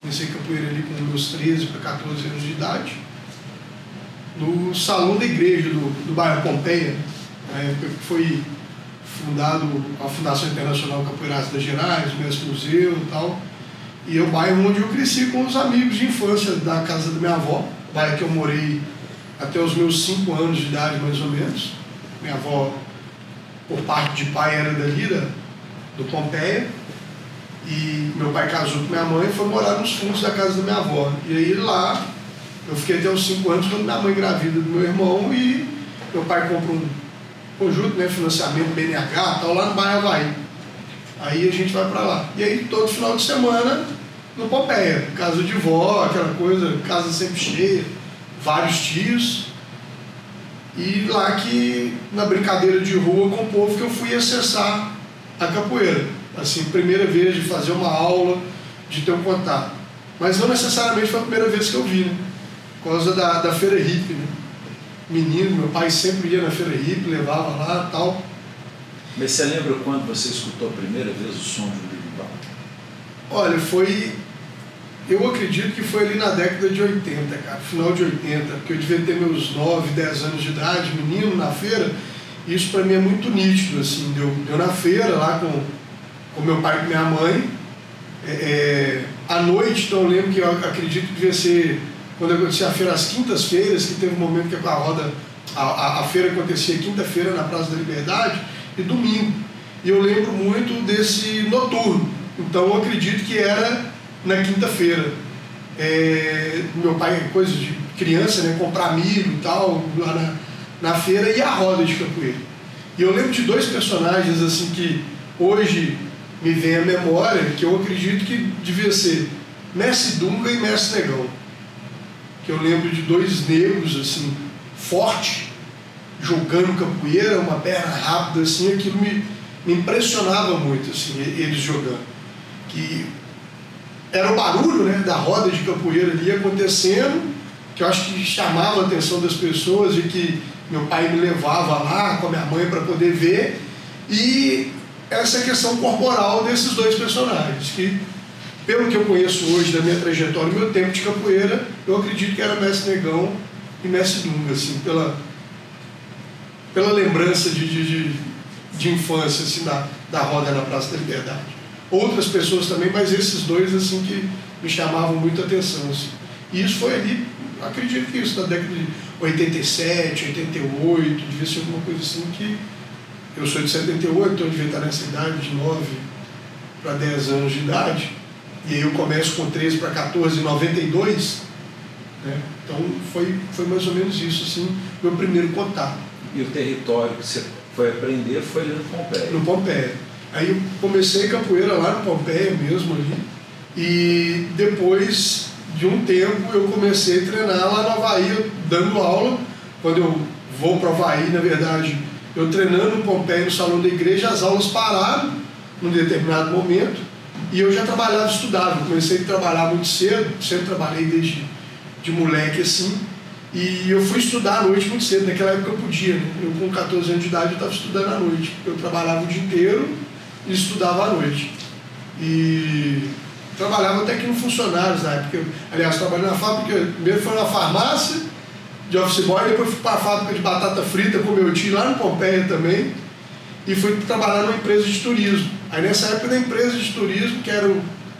Comecei capoeira ali com meus 13 para 14 anos de idade, no salão da igreja do bairro Pompeia, na época que foi fundado a Fundação Internacional Capoeiraço das Gerais, o Mestre Museu e tal. E é o bairro onde eu cresci com os amigos de infância da casa da minha avó, o bairro que eu morei até os meus 5 anos de idade, mais ou menos. Minha avó, por parte de pai, era dali, do Pompeia. E meu pai casou com minha mãe e foi morar nos fundos da casa da minha avó. E aí lá, eu fiquei até os 5 anos quando minha mãe engravida do meu irmão e meu pai compra um conjunto, né, financiamento BNH, tal, lá no bairro Havaí. Aí a gente vai para lá. E aí todo final de semana no Pompeia, casa de vó, aquela coisa, casa sempre cheia, vários tios. E lá que, na brincadeira de rua com o povo, que eu fui acessar a capoeira. Assim, primeira vez de fazer uma aula, de ter um contato. Mas não necessariamente foi a primeira vez que eu vi, né? Por causa da feira hippie, né? Menino, meu pai sempre ia na feira hippie, levava lá e tal. Mas você lembra quando você escutou a primeira vez o som de um berimbau? Olha, eu acredito que foi ali na década de 80, cara, final de 80, porque eu devia ter meus 9, 10 anos de idade, menino, na feira. Isso para mim é muito nítido, assim, deu na feira lá com meu pai e minha mãe, à noite. Então eu lembro que eu acredito que devia ser quando acontecia a feira às quintas-feiras, que teve um momento que a roda, a feira acontecia quinta-feira na Praça da Liberdade e domingo. E eu lembro muito desse noturno, então eu acredito que era na quinta-feira. Meu pai, coisa de criança, né, comprar milho e tal, lá na feira, e a roda de capoeira. E eu lembro de 2 personagens assim que hoje me vem à memória, que eu acredito que devia ser Mestre Dunga e Mestre Negão. Que eu lembro de 2 negros assim, fortes, jogando capoeira, uma perna rápida assim, aquilo me impressionava muito, assim, eles jogando. Que era o barulho, né, da roda de capoeira ali acontecendo, que eu acho que chamava a atenção das pessoas e que meu pai me levava lá com a minha mãe para poder ver. E essa questão corporal desses 2 personagens, que pelo que eu conheço hoje da minha trajetória, meu tempo de capoeira, eu acredito que era Mestre Negão e Mestre Dunga, assim, pela lembrança de infância, assim, da roda na Praça da Liberdade. Outras pessoas também, mas esses 2 assim que me chamavam muita atenção, assim. E isso foi ali, acredito que isso, na década de 87, 88, devia ser alguma coisa assim que... Eu sou de 78, então eu devia estar nessa idade de 9 para 10 anos de idade. E aí eu começo com 13 para 14, 92, né? Então foi mais ou menos isso, assim, meu primeiro contato. E o território que você foi aprender foi ali no Pompeia? No Pompeia. Aí eu comecei capoeira lá no Pompeia mesmo ali, e depois de um tempo eu comecei a treinar lá no Havaí, dando aula. Quando eu vou para o Havaí, na verdade, eu treinando no Pompeia, no salão da igreja, as aulas pararam num determinado momento, e eu já trabalhava e estudava. Eu comecei a trabalhar muito cedo, sempre trabalhei desde de moleque assim, e eu fui estudar à noite muito cedo. Naquela época eu podia, né? Eu com 14 anos de idade eu estava estudando à noite. Eu trabalhava o dia inteiro e estudava à noite. E trabalhava até que no funcionários na época. Aliás, trabalhei na fábrica, primeiro foi na farmácia de office boy, depois fui para a fábrica de batata frita com meu tio lá no Pompeia também, e fui trabalhar numa empresa de turismo. Aí nessa época da empresa de turismo, que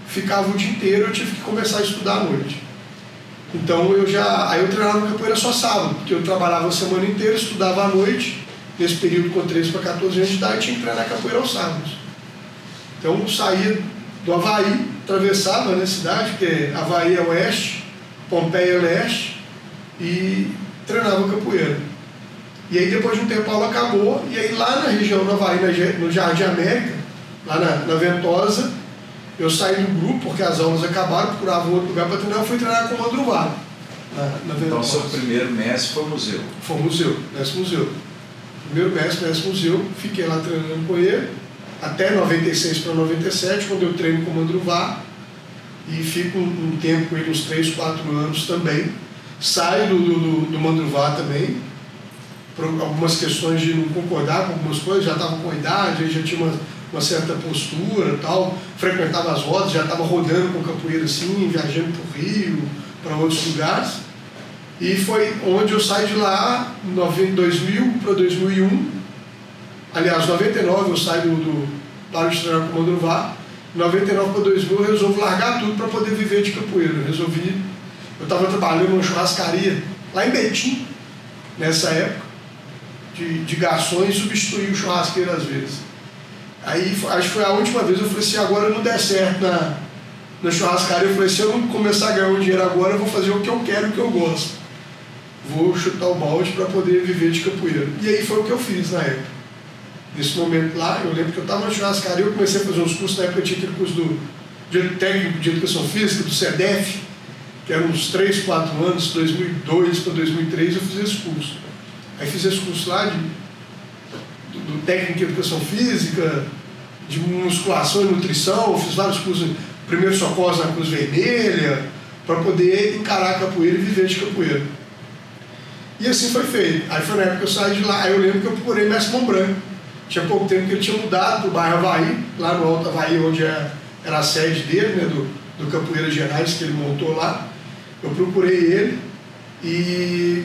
ficava o dia inteiro, eu tive que começar a estudar à noite. Então aí eu treinava capoeira só sábado, porque eu trabalhava a semana inteira, estudava à noite, nesse período com 13 para 14 anos de idade, tinha que treinar capoeira aos sábados. Então eu saía do Havaí, atravessava, né, a cidade, porque Havaí é oeste, Pompeia é leste, e treinava capoeira. E aí depois de um tempo a aula acabou, e aí lá na região do Havaí, no Jardim América, lá na Ventosa, eu saí do grupo porque as aulas acabaram, procurava um outro lugar para treinar, eu fui treinar com o Mandruvá, na Ventosa. Então seu primeiro mestre foi o museu? Foi o museu, mestre museu. Primeiro mestre museu, fiquei lá treinando com ele, até 96 para 97, quando eu treino com o Mandruvá, e fico um tempo com ele, uns 3, 4 anos também. Saio do Mandruvá também, por algumas questões de não concordar com algumas coisas, já estava com idade, já tinha uma certa postura e tal, frequentava as rodas, já estava rodando com capoeira assim, viajando para o Rio, para outros lugares. E foi onde eu saí de lá, em 2000 para 2001. Aliás, em 99 eu saí para de treinar com o Comando no VAR. Em 99 para 2000 eu resolvi largar tudo para poder viver de capoeira. Eu estava trabalhando numa churrascaria lá em Betim, nessa época, de garçom, e substituí o churrasqueiro às vezes. Aí acho que foi a última vez, eu falei assim, agora não der certo na churrascaria, eu falei, se eu não começar a ganhar um dinheiro agora, eu vou fazer o que eu quero, o que eu gosto. Vou chutar o balde para poder viver de capoeira. E aí foi o que eu fiz na época. Nesse momento lá, eu lembro que eu estava na churrascaria, eu comecei a fazer uns cursos, na época eu tinha aquele curso de técnico de educação física, do CEDEF, que eram uns 3, 4 anos, 2002 para 2003, eu fiz esse curso. Aí fiz esse curso lá do técnico de educação física, de musculação e nutrição, fiz vários cursos, primeiro socorros na Cruz Vermelha, para poder encarar a capoeira e viver de capoeira. E assim foi feito. Aí foi na época que eu saí de lá, aí eu lembro que eu procurei o Mestre Mão Branco. Tinha pouco tempo que ele tinha mudado para o bairro Havaí, lá no Alto Havaí, onde era a sede dele, né, do Capoeira Gerais, que ele montou lá. Eu procurei ele e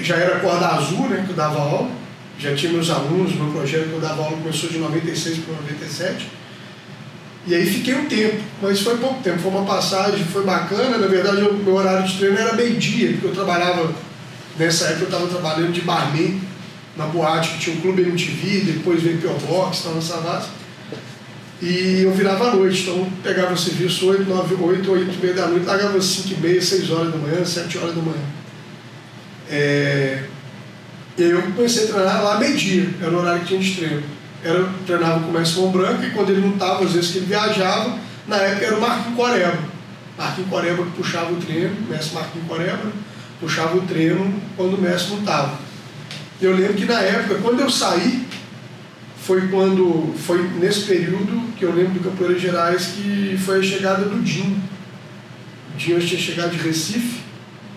já era corda azul, né, que eu dava aula. Já tinha meus alunos, meu projeto que eu dava aula começou de 96 para 97. E aí fiquei um tempo, mas foi pouco tempo, foi uma passagem, foi bacana. Na verdade, o meu horário de treino era meio-dia, porque eu trabalhava, nessa época eu estava trabalhando de barman na boate, que tinha um clube MTV, depois veio Pio Box, estava na Savassi. E eu virava à noite, então pegava o serviço 8, 9, 8, 8 e meia da noite, largava às 5 e meia, 6 horas da manhã, 7 horas da manhã. E aí eu comecei a treinar lá meio-dia, era o horário que tinha de treino. Eu treinava com o Mestre Mão Branco e quando ele não estava, às vezes que ele viajava, na época era o Marquinhos Coreba. Marquinhos Coreba que puxava o treino, o mestre Marquinhos Coreba, puxava o treino quando o mestre não estava. Eu lembro que na época, quando eu saí, foi nesse período que eu lembro do Capoeira Gerais, que foi a chegada do Dinho. O Dinho tinha chegado de Recife,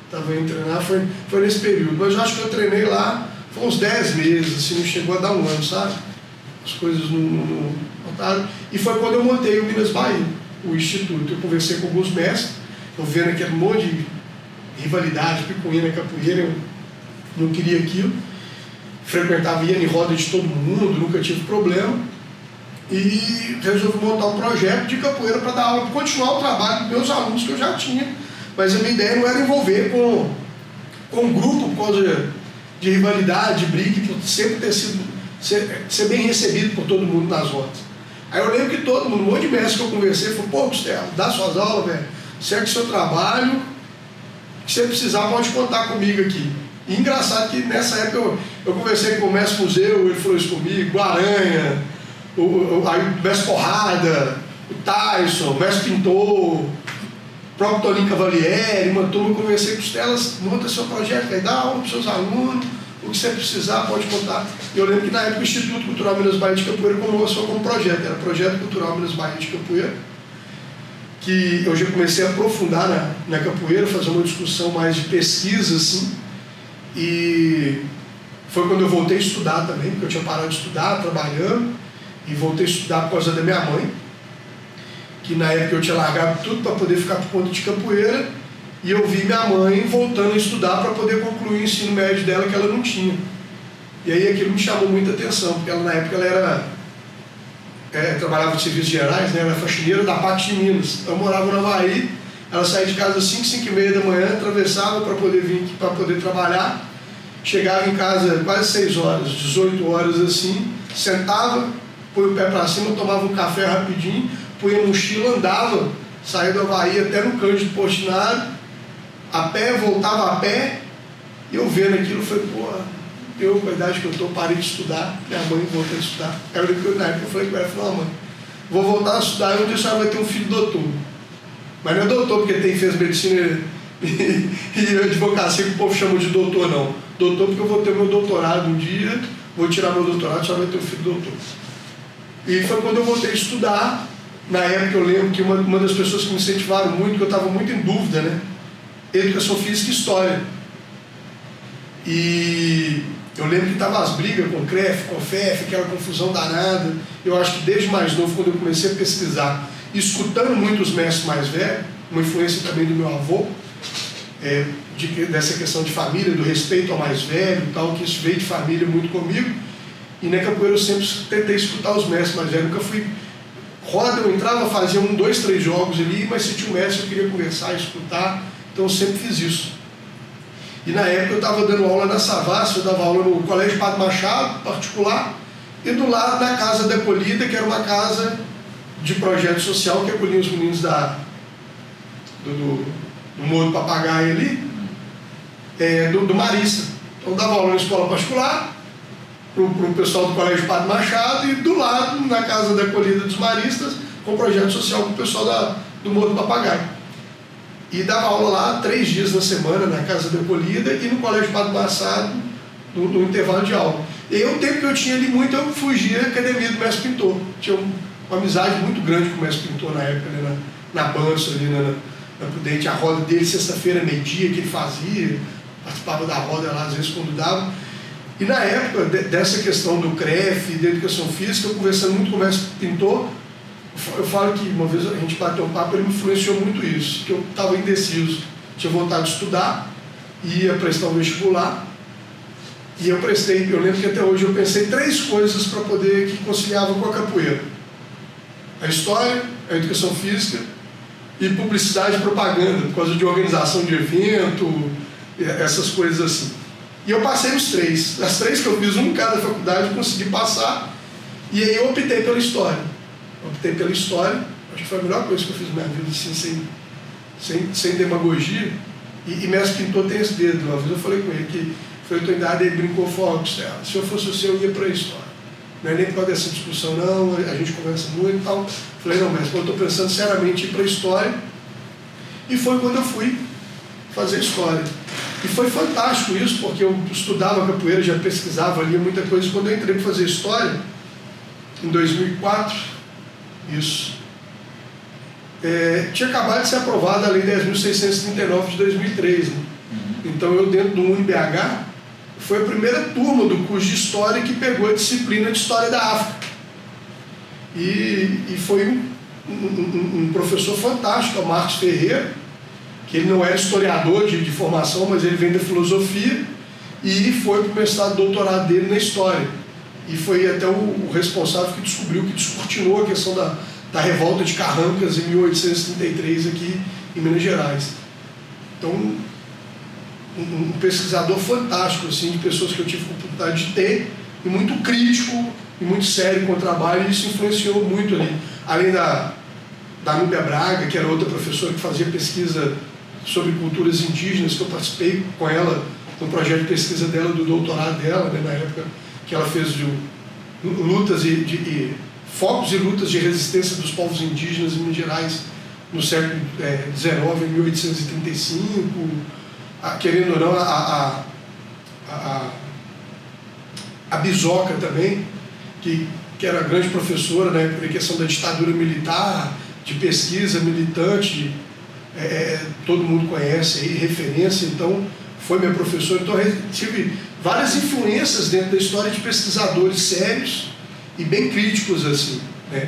estava indo treinar, foi nesse período. Mas eu acho que eu treinei lá, foi uns 10 meses, assim, não chegou a dar um ano, sabe? As coisas não montaram. E foi quando eu montei o Minas Bahia, o Instituto. Eu conversei com alguns mestres, eu vendo aquele monte de rivalidade, picuinha na capoeira, eu não queria aquilo. Frequentava, ia em roda de todo mundo, nunca tive problema. E resolvi montar um projeto de capoeira para dar aula, para continuar o trabalho dos meus alunos que eu já tinha. Mas a minha ideia não era envolver com um grupo por causa de rivalidade, de briga, por sempre ser bem recebido por todo mundo nas rodas. Aí eu lembro que todo mundo, um monte de mestre que eu conversei, falou, pô, Gustavo, dá suas aulas, velho, segue o seu trabalho, se você precisar pode contar comigo aqui. E engraçado que nessa época eu conversei com o mestre Museu, ele falou isso comigo, o Aranha, o mestre Porrada, o Tyson, o mestre Pintor, o próprio Toninho Cavalieri, uma turma, eu conversei com elas, monta seu projeto, aí dá aula para os seus alunos, o que você precisar pode contar. E eu lembro que na época o Instituto Cultural Minas Bahia de Capoeira começou como projeto, era Projeto Cultural Minas Bahia de Capoeira, que eu já comecei a aprofundar na capoeira, fazer uma discussão mais de pesquisa, assim. E foi quando eu voltei a estudar também, porque eu tinha parado de estudar, trabalhando, e voltei a estudar por causa da minha mãe, que na época eu tinha largado tudo para poder ficar por conta de capoeira, e eu vi minha mãe voltando a estudar para poder concluir o ensino médio dela, que ela não tinha. E aí aquilo me chamou muita atenção, porque ela, na época ela trabalhava em serviços gerais, né, era faxineira da PAC de Minas. Eu morava no Havaí. Ela saía de casa às 5, 5 e meia da manhã, atravessava para poder vir aqui, para poder trabalhar. Chegava em casa quase 6 horas, 18 horas assim, sentava, põe o pé para cima, tomava um café rapidinho, põe a mochila, andava, saía do Havaí até no Cândido Portinari, a pé, voltava a pé, e eu vendo aquilo, falei, pô, eu com a idade que eu estou, parei de estudar, minha mãe voltou a estudar. Aí na época eu falei com ela, mãe, vou voltar a estudar e um dia a senhora vai ter um filho doutor. Mas não é doutor porque fez medicina e advocacia que o povo chama de doutor, não. Doutor porque eu vou ter meu doutorado um dia, vou tirar meu doutorado, só vai ter um filho doutor. E foi quando eu voltei a estudar. Na época eu lembro que uma das pessoas que me incentivaram muito, que eu estava muito em dúvida, né? Educação Física e História. E Eu lembro que tava as brigas com o CREF, com o FEF, aquela confusão danada. Eu acho que desde mais novo, quando eu comecei a pesquisar, escutando muito os mestres mais velhos, uma influência também do meu avô, dessa questão de família, do respeito ao mais velho e tal, que isso veio de família muito comigo. E na capoeira eu sempre tentei escutar os mestres mais velhos. Nunca fui... Roda, eu entrava, fazia 1, 2, 3 jogos ali, mas se tinha um mestre eu queria conversar, escutar. Então eu sempre fiz isso. E na época eu estava dando aula na Savassi, eu dava aula no Colégio Padre Machado, particular, e do lado da Casa da Acolhida, que era uma casa de projeto social que acolhia os meninos do Morro do Papagaio ali, do Marista. Então eu dava aula na escola particular, para o pessoal do Colégio Padre Machado, e do lado, na Casa da Acolhida dos Maristas, com projeto social com o pessoal do Morro do Papagaio. E dava aula lá 3 dias na semana, na Casa da Acolhida e no Colégio Padre Machado, no intervalo de aula. E aí o tempo que eu tinha ali muito, eu fugia da academia do mestre Pintor. Tinha uma amizade muito grande com o mestre Pintor na época, né, na Banso, ali na Prudente, a roda dele, sexta-feira, meio-dia, que ele fazia, participava da roda lá, às vezes, quando dava. E na época dessa questão do CREF, da educação física, eu conversando muito com o mestre Pintor, eu falo que uma vez a gente bateu um papo, ele me influenciou muito isso, que eu estava indeciso, tinha vontade de estudar, ia prestar um vestibular, e eu lembro que até hoje eu pensei 3 coisas para poder, que conciliava com a capoeira: a história, a educação física e publicidade e propaganda, por causa de organização de evento, essas coisas assim. E eu passei os 3, as 3 que eu fiz, um em cada faculdade, eu consegui passar, e aí eu optei pela história. Optei pela história, acho que foi a melhor coisa que eu fiz na minha vida, assim, sem demagogia. E mestre Pintor tem esse dedo. Uma vez eu falei com ele que foi a tua idade, ele brincou, falou: se eu fosse você, eu ia para a história. Não é nem por causa dessa discussão, não, a gente conversa muito e tal. Falei: não, mestre, eu estou pensando seriamente em ir para a história. E foi quando eu fui fazer história. E foi fantástico isso, porque eu estudava capoeira, já pesquisava ali muita coisa. Quando eu entrei para fazer história, em 2004, isso. Tinha acabado de ser aprovada a Lei 10.639 de 2003. Né? Então eu, dentro do UniBH, foi a primeira turma do curso de História que pegou a disciplina de História da África. E foi um professor fantástico, o Marcos Ferreira, que ele não é historiador de formação, mas ele vem da filosofia, e foi para o mestrado e doutorado dele na História. E foi até o responsável que descortinou a questão da revolta de Carrancas em 1833 aqui em Minas Gerais. Então, um pesquisador fantástico, assim, de pessoas que eu tive a oportunidade de ter, e muito crítico e muito sério com o trabalho, e isso influenciou muito ali. Além da Núbia Braga, que era outra professora que fazia pesquisa sobre culturas indígenas, que eu participei com ela no projeto de pesquisa dela, do doutorado dela, né, na época que ela fez de lutas focos e lutas de resistência dos povos indígenas em Minas Gerais no século XIX, em 1835, querendo ou não, a Bisoca também, que era a grande professora, né, na questão da ditadura militar, de pesquisa militante, todo mundo conhece aí, referência, então foi minha professora. Então eu tive várias influências dentro da história de pesquisadores sérios e bem críticos, assim, né?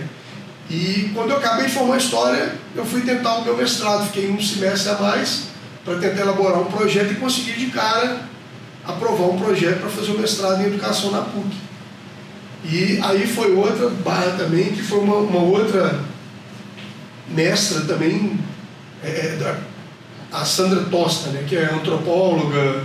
E quando eu acabei de formar a história, eu fui tentar o meu mestrado, fiquei um semestre a mais para tentar elaborar um projeto e consegui de cara aprovar um projeto para fazer o mestrado em educação na PUC. E aí foi outra barra também, que foi uma outra mestra também, a Sandra Tosta, né, que é antropóloga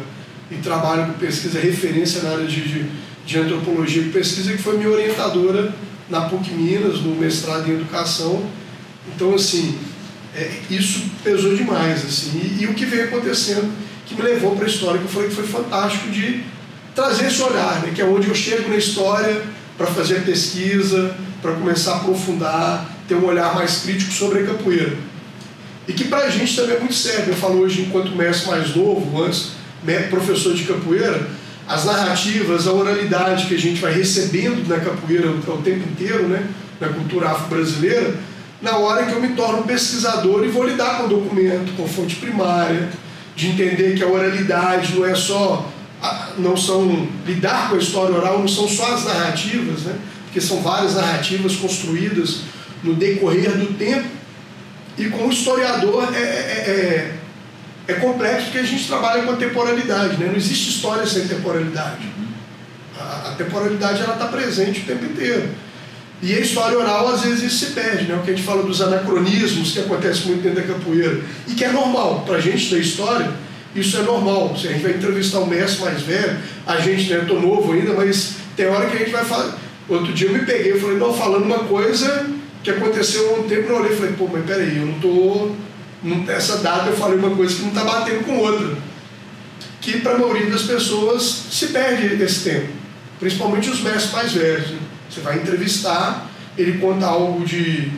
e trabalha com pesquisa, referência na área de antropologia e pesquisa, que foi minha orientadora na PUC Minas, no mestrado em educação. Então, assim, isso pesou demais, assim, e o que veio acontecendo, que me levou para a história, que eu falei que foi fantástico, de trazer esse olhar, né, que é onde eu chego na história para fazer a pesquisa, para começar a aprofundar, ter um olhar mais crítico sobre a capoeira. E que para a gente também é muito sério. Eu falo hoje, enquanto mestre mais novo, antes professor de capoeira, as narrativas, a oralidade que a gente vai recebendo na capoeira o tempo inteiro, né, na cultura afro-brasileira, na hora que eu me torno pesquisador e vou lidar com documento, com fonte primária, de entender que a oralidade não é só lidar com a história oral não são só as narrativas, né? Porque são várias narrativas construídas no decorrer do tempo, e com o historiador é complexo, porque a gente trabalha com a temporalidade, né? Não existe história sem temporalidade. A temporalidade está presente o tempo inteiro. E a história oral, às vezes, isso se perde, né? O que a gente fala dos anacronismos, que acontece muito dentro da capoeira, e que é normal. Para a gente da história, isso é normal. Se a gente vai entrevistar um mestre mais velho, a gente, né, eu estou novo ainda, mas tem hora que a gente vai falar. Outro dia eu me peguei, eu falei, não, falando uma coisa que aconteceu há um tempo, eu olhei e falei, pô, mas peraí, eu não estou... Nessa data eu falei uma coisa que não está batendo com outra. Que para a maioria das pessoas se perde esse tempo. Principalmente os mestres mais velhos, né? Você vai entrevistar, ele conta algo de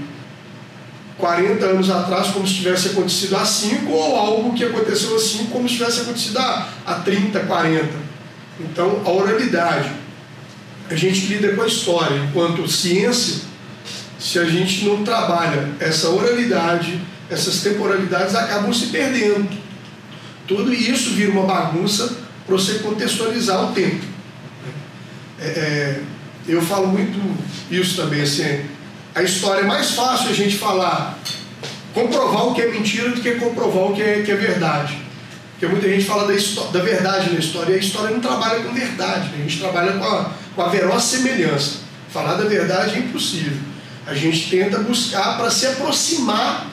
40 anos atrás como se tivesse acontecido há 5, ou algo que aconteceu há 5 como se tivesse acontecido há 30, 40. Então, a oralidade, a gente lida com a história enquanto ciência. Se a gente não trabalha essa oralidade, essas temporalidades acabam se perdendo. Tudo isso vira uma bagunça para você contextualizar o tempo. Eu falo muito isso também, assim, a história é mais fácil a gente falar, comprovar o que é mentira do que comprovar o que é verdade. Porque muita gente fala da verdade na história, e a história não trabalha com verdade, né? A gente trabalha com a verossimilhança. Falar da verdade é impossível. A gente tenta buscar para se aproximar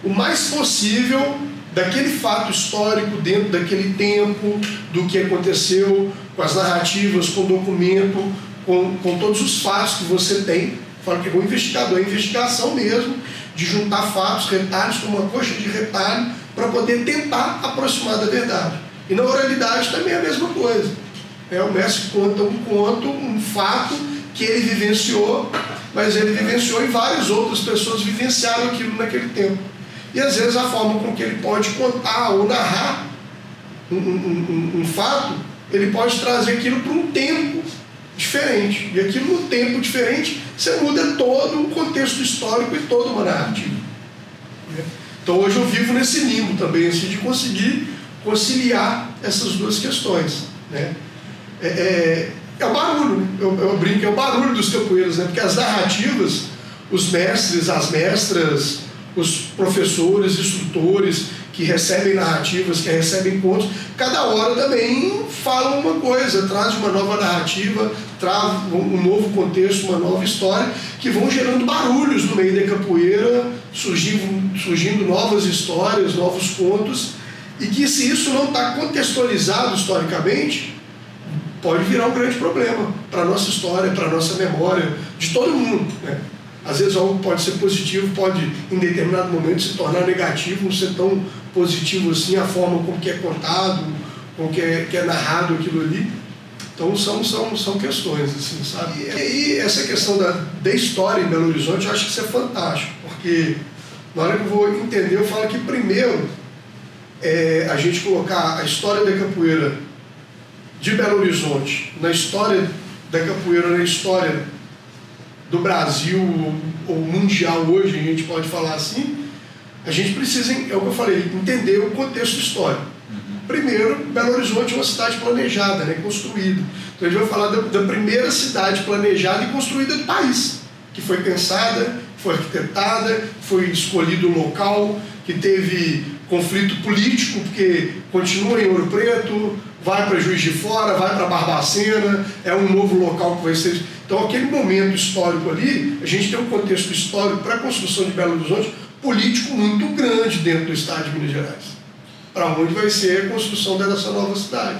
o mais possível daquele fato histórico dentro daquele tempo, do que aconteceu, com as narrativas, com o documento, com todos os fatos que você tem. Falo que é um investigador, é investigação mesmo, de juntar fatos, retalhos, com uma coxa de retalho, para poder tentar aproximar da verdade. E na oralidade também é a mesma coisa. O mestre conta um conto, um fato que ele vivenciou, mas ele vivenciou e várias outras pessoas vivenciaram aquilo naquele tempo. E às vezes a forma com que ele pode contar ou narrar um fato, ele pode trazer aquilo para um tempo diferente. E aquilo no tempo diferente, você muda todo o contexto histórico e toda uma narrativa. Então hoje eu vivo nesse limbo também, assim, de conseguir conciliar essas duas questões, né? É o barulho, né? Eu brinco, é o barulho dos capoeiros, né? Porque as narrativas, os mestres, as mestras, os professores, instrutores que recebem narrativas, que recebem contos, cada hora também falam uma coisa, traz uma nova narrativa, traz um novo contexto, uma nova história, que vão gerando barulhos no meio da capoeira, surgindo novas histórias, novos contos, e que se isso não está contextualizado historicamente, pode virar um grande problema para a nossa história, para a nossa memória, de todo mundo, né? Às vezes algo pode ser positivo, pode em determinado momento se tornar negativo, não ser tão positivo assim, a forma como que é contado, como que é narrado aquilo ali. Então são questões, assim, sabe? E aí essa questão da história em Belo Horizonte, eu acho que isso é fantástico, porque na hora que eu vou entender, eu falo que primeiro a gente colocar a história da capoeira de Belo Horizonte, na história da capoeira, na história do Brasil ou mundial hoje, a gente pode falar assim, a gente precisa, é o que eu falei, entender o contexto histórico. Primeiro, Belo Horizonte é uma cidade planejada, né, construída. Então a gente vai falar da primeira cidade planejada e construída do país, que foi pensada, foi arquitetada, foi escolhido o local, que teve conflito político, porque continua em Ouro Preto, vai para Juiz de Fora, vai para Barbacena, é um novo local que vai ser... Então, aquele momento histórico ali, a gente tem um contexto histórico para a construção de Belo Horizonte político muito grande dentro do estado de Minas Gerais. Para onde vai ser a construção dessa nova cidade.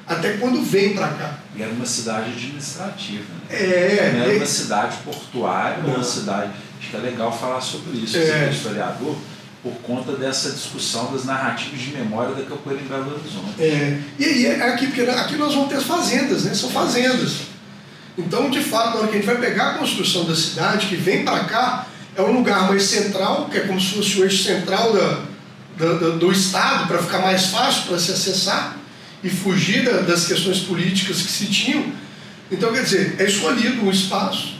Até quando vem para cá. E era uma cidade administrativa, né? Não era uma cidade portuária, uma cidade... Acho que é legal falar sobre isso, você é historiador, por conta dessa discussão das narrativas de memória da capoeira em Belo Horizonte. E aí porque aqui nós vamos ter as fazendas, né? São fazendas. Então, de fato, na hora que a gente vai pegar a construção da cidade, que vem para cá, é um lugar mais central, que é como se fosse o eixo central do Estado, para ficar mais fácil para se acessar e fugir das questões políticas que se tinham. Então, quer dizer, é escolhido um espaço,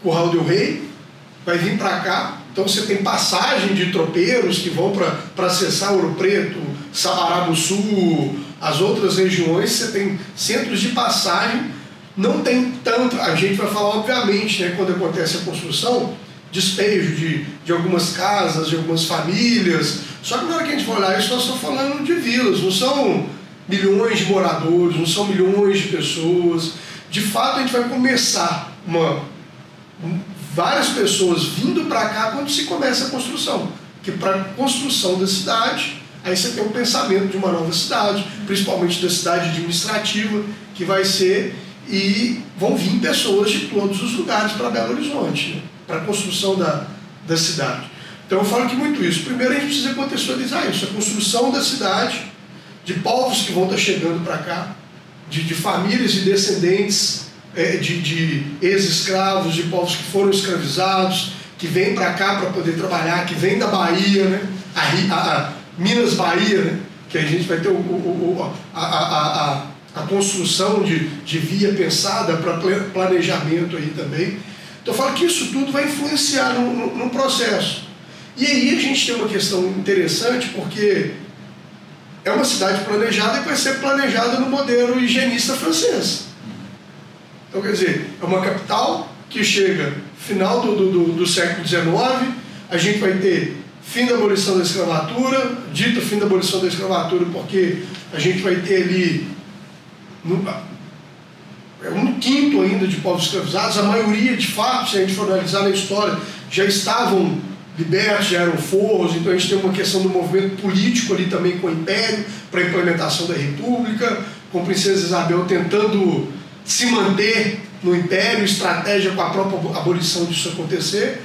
Curral del Rei, vai vir para cá. Então você tem passagem de tropeiros que vão para acessar Ouro Preto, Sabará do Sul, as outras regiões, você tem centros de passagem, não tem tanto, a gente vai falar obviamente, né, quando acontece a construção, despejo de algumas casas, de algumas famílias, só que na hora que a gente for olhar isso, nós estamos falando de vilas, não são milhões de moradores, não são milhões de pessoas. De fato, a gente vai começar várias pessoas vindo para cá quando se começa a construção. Porque para a construção da cidade, aí você tem um pensamento de uma nova cidade, principalmente da cidade administrativa, que vai ser, e vão vir pessoas de todos os lugares para Belo Horizonte, né, para a construção da cidade. Então eu falo que muito isso. Primeiro a gente precisa contextualizar isso, a construção da cidade, de povos que vão estar chegando para cá, de famílias e descendentes de ex-escravos, de povos que foram escravizados, que vêm para cá para poder trabalhar, que vêm da Bahia, né? a Minas Bahia, né? Que a gente vai ter a construção de via pensada para planejamento aí também. Então eu falo que isso tudo vai influenciar no processo. E aí a gente tem uma questão interessante, porque é uma cidade planejada que vai ser planejada no modelo higienista francês. Então, quer dizer, é uma capital que chega final do século XIX, a gente vai ter fim da abolição da escravatura, dito fim da abolição da escravatura porque a gente vai ter ali um quinto ainda de povos escravizados, a maioria, de fato, se a gente for analisar na história, já estavam libertos, já eram forros, então a gente tem uma questão do movimento político ali também com o Império, para a implementação da República, com a Princesa Isabel tentando se manter no Império, estratégia com a própria abolição disso acontecer.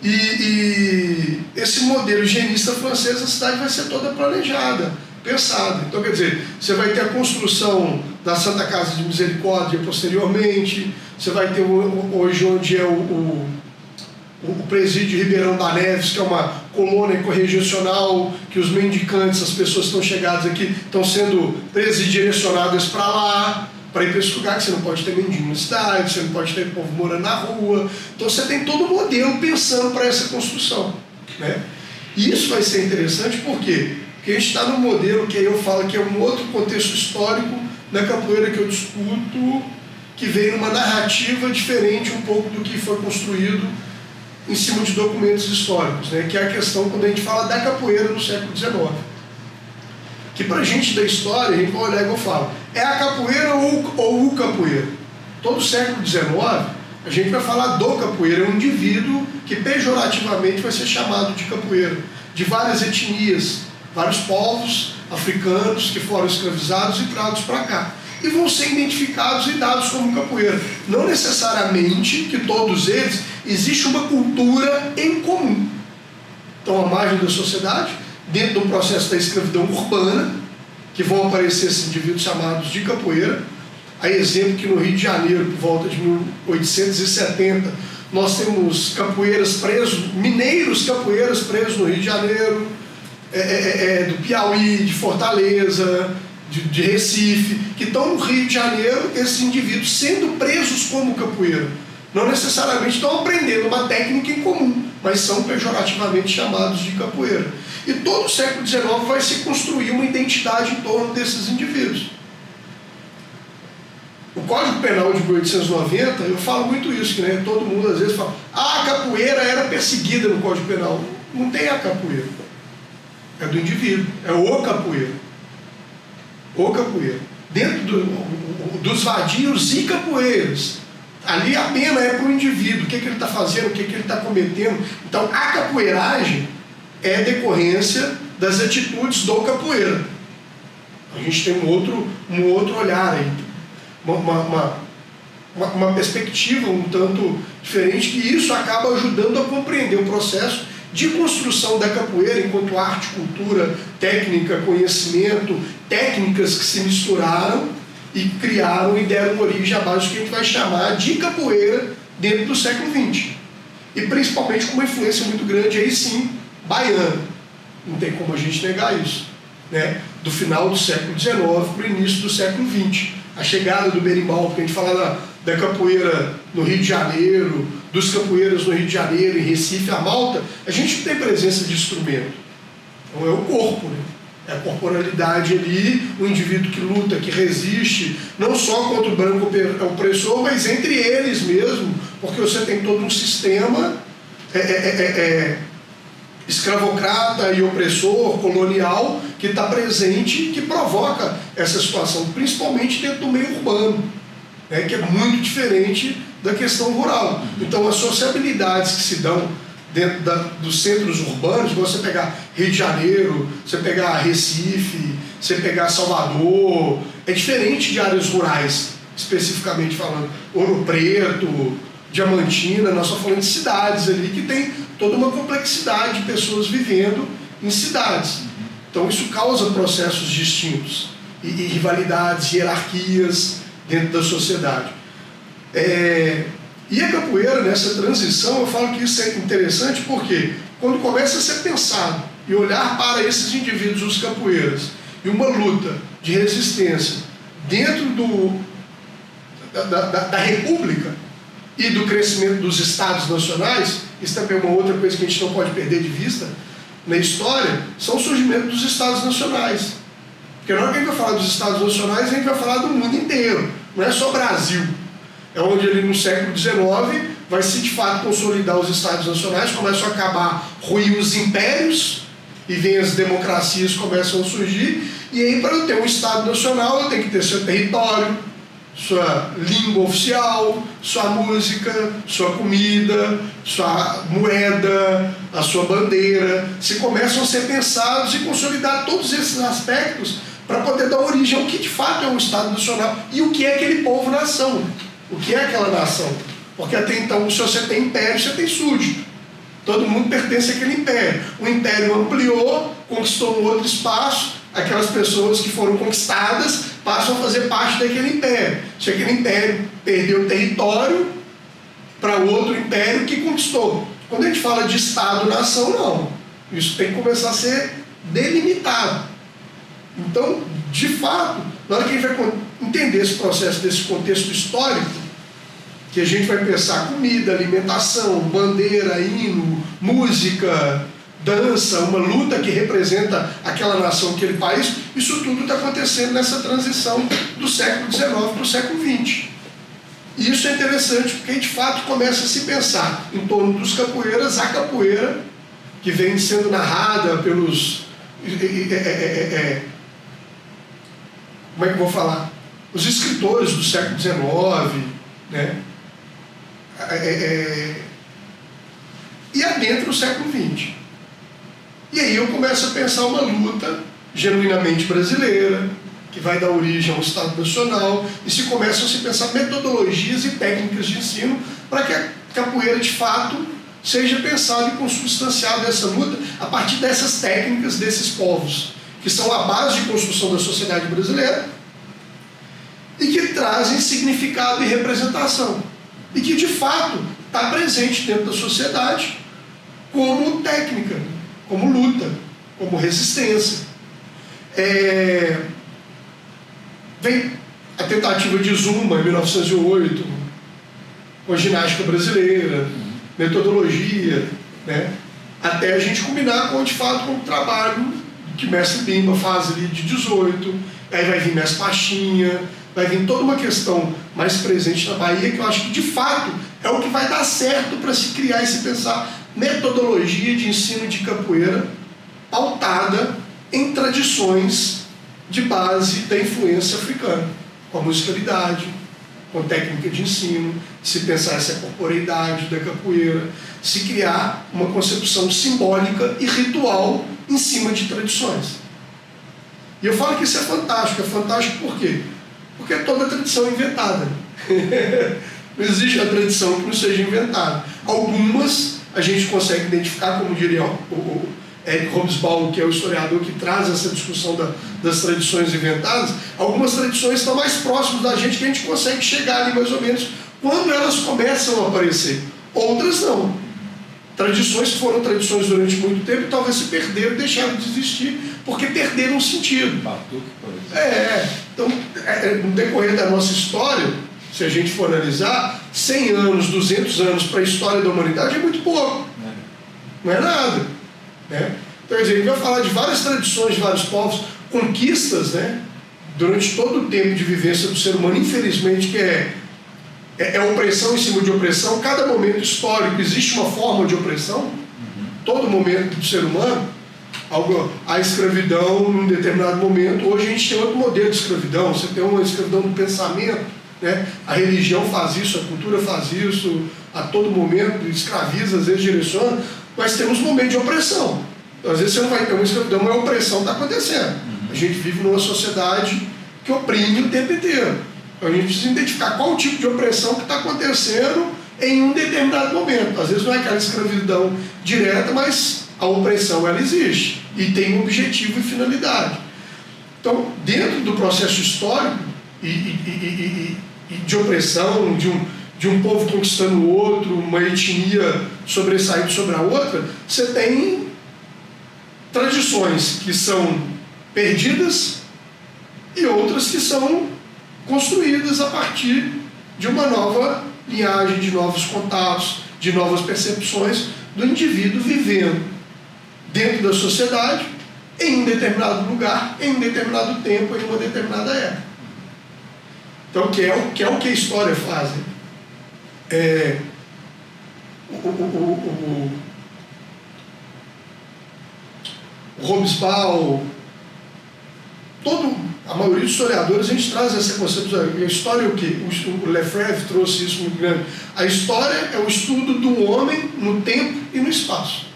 E esse modelo higienista francês, a cidade vai ser toda planejada, pensada. Então, quer dizer, você vai ter a construção da Santa Casa de Misericórdia posteriormente, você vai ter hoje onde é o presídio de Ribeirão da Neves, que é uma colônia corregencional, que os mendicantes, as pessoas que estão chegadas aqui, estão sendo presidirecionadas para lá, para ir para esse lugar, que você não pode ter mendigo na cidade, você não pode ter povo morando na rua. Então você tem todo um modelo pensando para essa construção, né? E isso vai ser interessante por quê? Porque a gente está num modelo que aí eu falo que é um outro contexto histórico da capoeira que eu discuto, que vem numa narrativa diferente um pouco do que foi construído em cima de documentos históricos, né? Que é a questão quando a gente fala da capoeira no século XIX. Que para a gente da história, a gente vai olhar e eu falo, é a capoeira ou o capoeira? Todo século XIX, a gente vai falar do capoeira, é um indivíduo que pejorativamente vai ser chamado de capoeira, de várias etnias, vários povos africanos que foram escravizados e trazidos para cá. E vão ser identificados e dados como capoeira. Não necessariamente que todos eles, existe uma cultura em comum. Então, à margem da sociedade, dentro do processo da escravidão urbana, que vão aparecer esses indivíduos chamados de capoeira. A exemplo que no Rio de Janeiro, por volta de 1870, nós temos capoeiras presos, mineiros capoeiras presos no Rio de Janeiro, do Piauí, de Fortaleza, de Recife, que estão no Rio de Janeiro, esses indivíduos sendo presos como capoeira. Não necessariamente estão aprendendo uma técnica em comum, mas são pejorativamente chamados de capoeira. E todo o século XIX vai se construir uma identidade em torno desses indivíduos. O Código Penal de 1890, eu falo muito isso, que né, todo mundo às vezes fala, a capoeira era perseguida no Código Penal. Não tem a capoeira. É do indivíduo, é o capoeira. O capoeira. Dentro dos vadios e capoeiras, ali a pena é para o indivíduo, o que ele está fazendo, o que ele está cometendo. Então a capoeiragem é decorrência das atitudes do capoeira. A gente tem um outro olhar aí, uma perspectiva um tanto diferente, que isso acaba ajudando a compreender o processo de construção da capoeira enquanto arte, cultura, técnica, conhecimento, técnicas que se misturaram e criaram e deram origem à base que a gente vai chamar de capoeira dentro do século XX. E principalmente com uma influência muito grande, aí sim, baiana. Não tem como a gente negar isso, né? Do final do século XIX para o início do século XX. A chegada do berimbau, porque a gente fala da capoeira no Rio de Janeiro, dos capoeiras no Rio de Janeiro, em Recife, a Malta, a gente não tem presença de instrumento. Então é o corpo, né? É a corporalidade ali, o indivíduo que luta, que resiste, não só contra o branco opressor, mas entre eles mesmo, porque você tem todo um sistema escravocrata e opressor, colonial, que está presente, que provoca essa situação, principalmente dentro do meio urbano, né, que é muito diferente da questão rural. Então, as sociabilidades que se dão dentro dos centros urbanos, você pegar Rio de Janeiro, você pegar Recife, você pegar Salvador, é diferente de áreas rurais, especificamente falando. Ouro Preto, Diamantina, nós estamos falando de cidades ali que tem toda uma complexidade de pessoas vivendo em cidades. Então isso causa processos distintos e rivalidades, hierarquias dentro da sociedade. E a capoeira, nessa transição, eu falo que isso é interessante porque quando começa a ser pensado e olhar para esses indivíduos, os capoeiras, e uma luta de resistência dentro da República e do crescimento dos Estados nacionais, isso também é uma outra coisa que a gente não pode perder de vista na história, são o surgimento dos Estados nacionais. Porque na hora que a gente vai falar dos Estados nacionais, a gente vai falar do mundo inteiro, não é só Brasil. É onde ali no século XIX vai se de fato consolidar os Estados nacionais, começam a acabar, ruir os impérios, e vem as democracias começam a surgir, e aí para eu ter um Estado nacional eu tenho que ter seu território, sua língua oficial, sua música, sua comida, sua moeda, a sua bandeira. Se começam a ser pensados e consolidar todos esses aspectos para poder dar origem ao que de fato é um Estado nacional e o que é aquele povo-nação, o que é aquela nação. Porque até então, se você tem império, você tem súdito. Todo mundo pertence àquele império. O império ampliou, conquistou um outro espaço, aquelas pessoas que foram conquistadas passam a fazer parte daquele império. Se aquele império perdeu território para outro império que conquistou. Quando a gente fala de Estado-nação, não. Isso tem que começar a ser delimitado. Então, de fato, na hora que a gente vai entender esse processo desse contexto histórico, que a gente vai pensar comida, alimentação, bandeira, hino, música, dança, uma luta que representa aquela nação, aquele país, isso tudo está acontecendo nessa transição do século XIX para o século XX. E isso é interessante porque de fato começa a se pensar em torno dos capoeiras, a capoeira, que vem sendo narrada pelos... como é que eu vou falar? Os escritores do século XIX, né? E adentra o século XX. E aí eu começo a pensar uma luta genuinamente brasileira, que vai dar origem ao Estado Nacional, e se começam a se pensar metodologias e técnicas de ensino para que a capoeira, de fato, seja pensada e consubstanciada essa luta a partir dessas técnicas desses povos, que são a base de construção da sociedade brasileira e que trazem significado e representação, e que, de fato, está presente dentro da sociedade como técnica, como luta, como resistência. Vem a tentativa de Zuma, em 1908, com a ginástica brasileira, metodologia, né? Até a gente combinar com, de fato, com o trabalho que Mestre Bimba faz ali de 18, aí vai vir Mestre Pachinha, vai vir toda uma questão mais presente na Bahia, que eu acho que, de fato, é o que vai dar certo para se criar e se pensar metodologia de ensino de capoeira pautada em tradições de base da influência africana, com a musicalidade, com técnica de ensino, se pensar essa corporeidade da capoeira, se criar uma concepção simbólica e ritual em cima de tradições. E eu falo que isso é fantástico por quê? Porque toda tradição é inventada. Não existe uma tradição que não seja inventada. Algumas a gente consegue identificar, como diria o Eric Hobsbawm, que é o historiador que traz essa discussão das tradições inventadas. Algumas tradições estão mais próximas da gente, que a gente consegue chegar ali mais ou menos quando elas começam a aparecer. Outras não. Tradições que foram tradições durante muito tempo e talvez se perderam, deixaram de existir porque perderam o sentido. Então, no decorrer da nossa história, se a gente for analisar, 100 anos, 200 anos para a história da humanidade é muito pouco. Não é nada. Né? Então, quer dizer, a gente vai falar de várias tradições, de vários povos, conquistas, né? Durante todo o tempo de vivência do ser humano, infelizmente, que é opressão em cima de opressão. Cada momento histórico existe uma forma de opressão. Todo momento do ser humano, a escravidão em um determinado momento. Hoje a gente tem outro modelo de escravidão. Você tem uma escravidão do pensamento, né? A religião faz isso, a cultura faz isso a todo momento, escraviza, às vezes direciona, mas temos momentos de opressão. Às vezes você não vai ter uma escravidão, mas a opressão está acontecendo. A gente vive numa sociedade que oprime o tempo inteiro. Então a gente precisa identificar qual o tipo de opressão que está acontecendo em um determinado momento. Às vezes não é aquela escravidão direta, mas a opressão ela existe e tem um objetivo e finalidade. Então, dentro do processo histórico e de opressão, de um povo conquistando o outro, uma etnia sobressaindo sobre a outra, você tem tradições que são perdidas e outras que são construídas a partir de uma nova linhagem, de novos contatos, de novas percepções do indivíduo vivendo dentro da sociedade, em um determinado lugar, em um determinado tempo, em uma determinada época. Então, que é o que a história faz. O Hobsbawm, a maioria dos historiadores, a gente traz essa concepção. A história é o quê? O Lefebvre trouxe isso muito grande. A história é o estudo do homem no tempo e no espaço.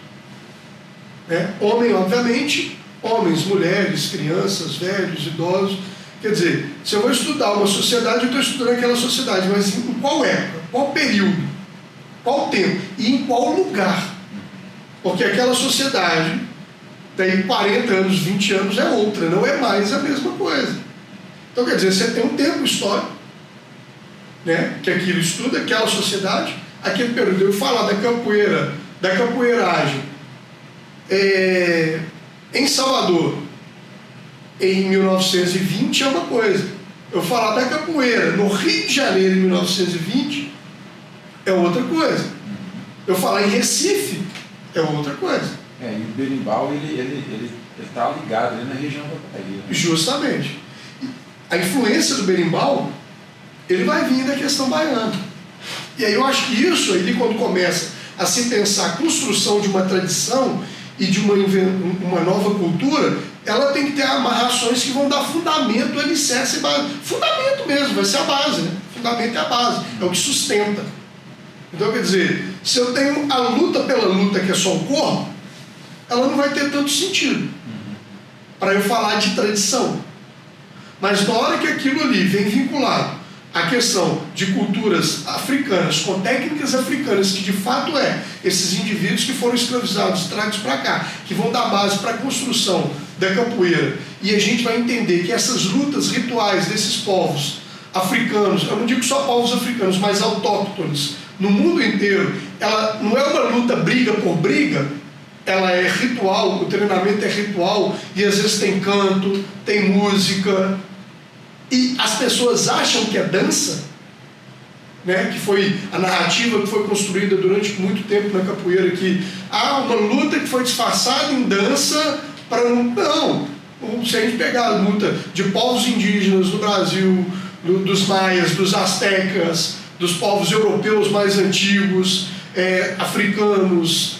Homem, obviamente, homens, mulheres, crianças, velhos, idosos. Quer dizer, se eu vou estudar uma sociedade, eu estou estudando aquela sociedade, mas em qual época, qual período, qual tempo e em qual lugar? Porque aquela sociedade, daí 40 anos, 20 anos é outra, não é mais a mesma coisa. Então, quer dizer, você tem um tempo histórico, né, que aquilo estuda, aquela sociedade, aquele período. Eu falar da capoeira, da capoeiragem em Salvador, em 1920 é uma coisa. Eu falar da capoeira no Rio de Janeiro em 1920 é outra coisa. Eu falar em Recife é outra coisa. E o berimbau ele está ligado ali na região da Bahia. Né? Justamente. A influência do berimbau ele vai vir da questão baiana. E aí eu acho que isso aí, quando começa a se pensar a construção de uma tradição e de uma nova cultura, ela tem que ter amarrações que vão dar fundamento, alicerce, base. Fundamento mesmo, vai ser a base, né? Fundamento é a base, é o que sustenta. Então, quer dizer, se eu tenho a luta pela luta, que é só o corpo, ela não vai ter tanto sentido para eu falar de tradição. Mas na hora que aquilo ali vem vinculado à questão de culturas africanas, com técnicas africanas, que de fato esses indivíduos que foram escravizados, trazidos para cá, que vão dar base para a construção da capoeira, e a gente vai entender que essas lutas rituais desses povos africanos, eu não digo só povos africanos, mas autóctones, no mundo inteiro, ela não é uma luta briga por briga, ela é ritual, o treinamento é ritual, e às vezes tem canto, tem música, e as pessoas acham que é dança, né? Que foi a narrativa que foi construída durante muito tempo na capoeira, que uma luta que foi disfarçada em dança para não. Se a gente pegar a luta de povos indígenas no Brasil, dos maias, dos astecas, dos povos europeus mais antigos, africanos,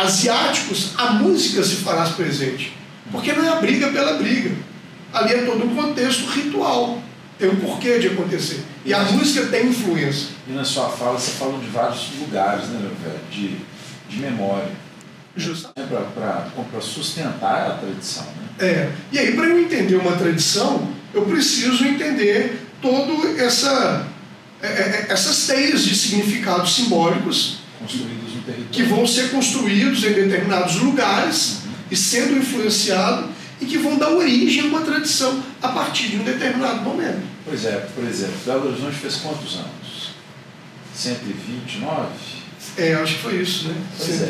asiáticos, a música se fará presente, porque não é a briga pela briga. Ali é todo um contexto ritual, tem um porquê de acontecer. E a música tem influência. E na sua fala, você fala de vários lugares, né, meu velho? De memória. Justamente. Para sustentar a tradição. Né? E aí, para eu entender uma tradição, eu preciso entender todas essas teias de significados simbólicos construídos no território, que vão ser construídos em determinados lugares e sendo influenciados, e que vão dar origem a uma tradição a partir de um determinado momento. Pois é, por exemplo, Belo Horizonte fez quantos anos? 129? Acho que foi isso, né? Pois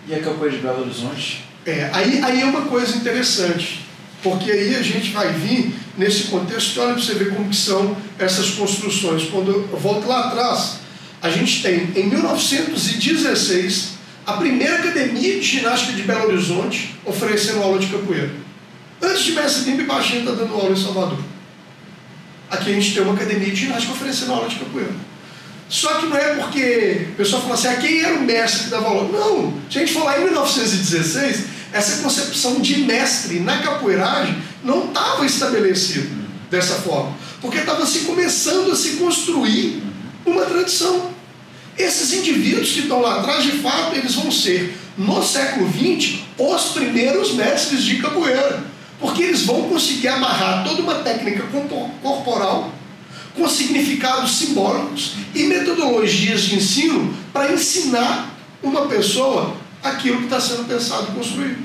E a capoeira de Belo Horizonte? Aí é uma coisa interessante, porque aí a gente vai vir nesse contexto, olha para você ver como que são essas construções. Quando eu volto lá atrás, a gente tem, em 1916, a primeira academia de ginástica de Belo Horizonte oferecendo aula de capoeira. Antes de Mestre Limpo e Baixinho está dando aula em Salvador. Aqui a gente tem uma academia de ginástica oferecendo aula de capoeira. Só que não é porque o pessoal fala assim, quem era o mestre que dava aula? Não, se a gente falar em 1916, essa concepção de mestre na capoeiragem não estava estabelecida dessa forma, porque estava se começando a se construir uma tradição. Esses indivíduos que estão lá atrás, de fato, eles vão ser, no século XX, os primeiros mestres de capoeira, porque eles vão conseguir amarrar toda uma técnica corporal com significados simbólicos e metodologias de ensino para ensinar uma pessoa aquilo que está sendo pensado e construído.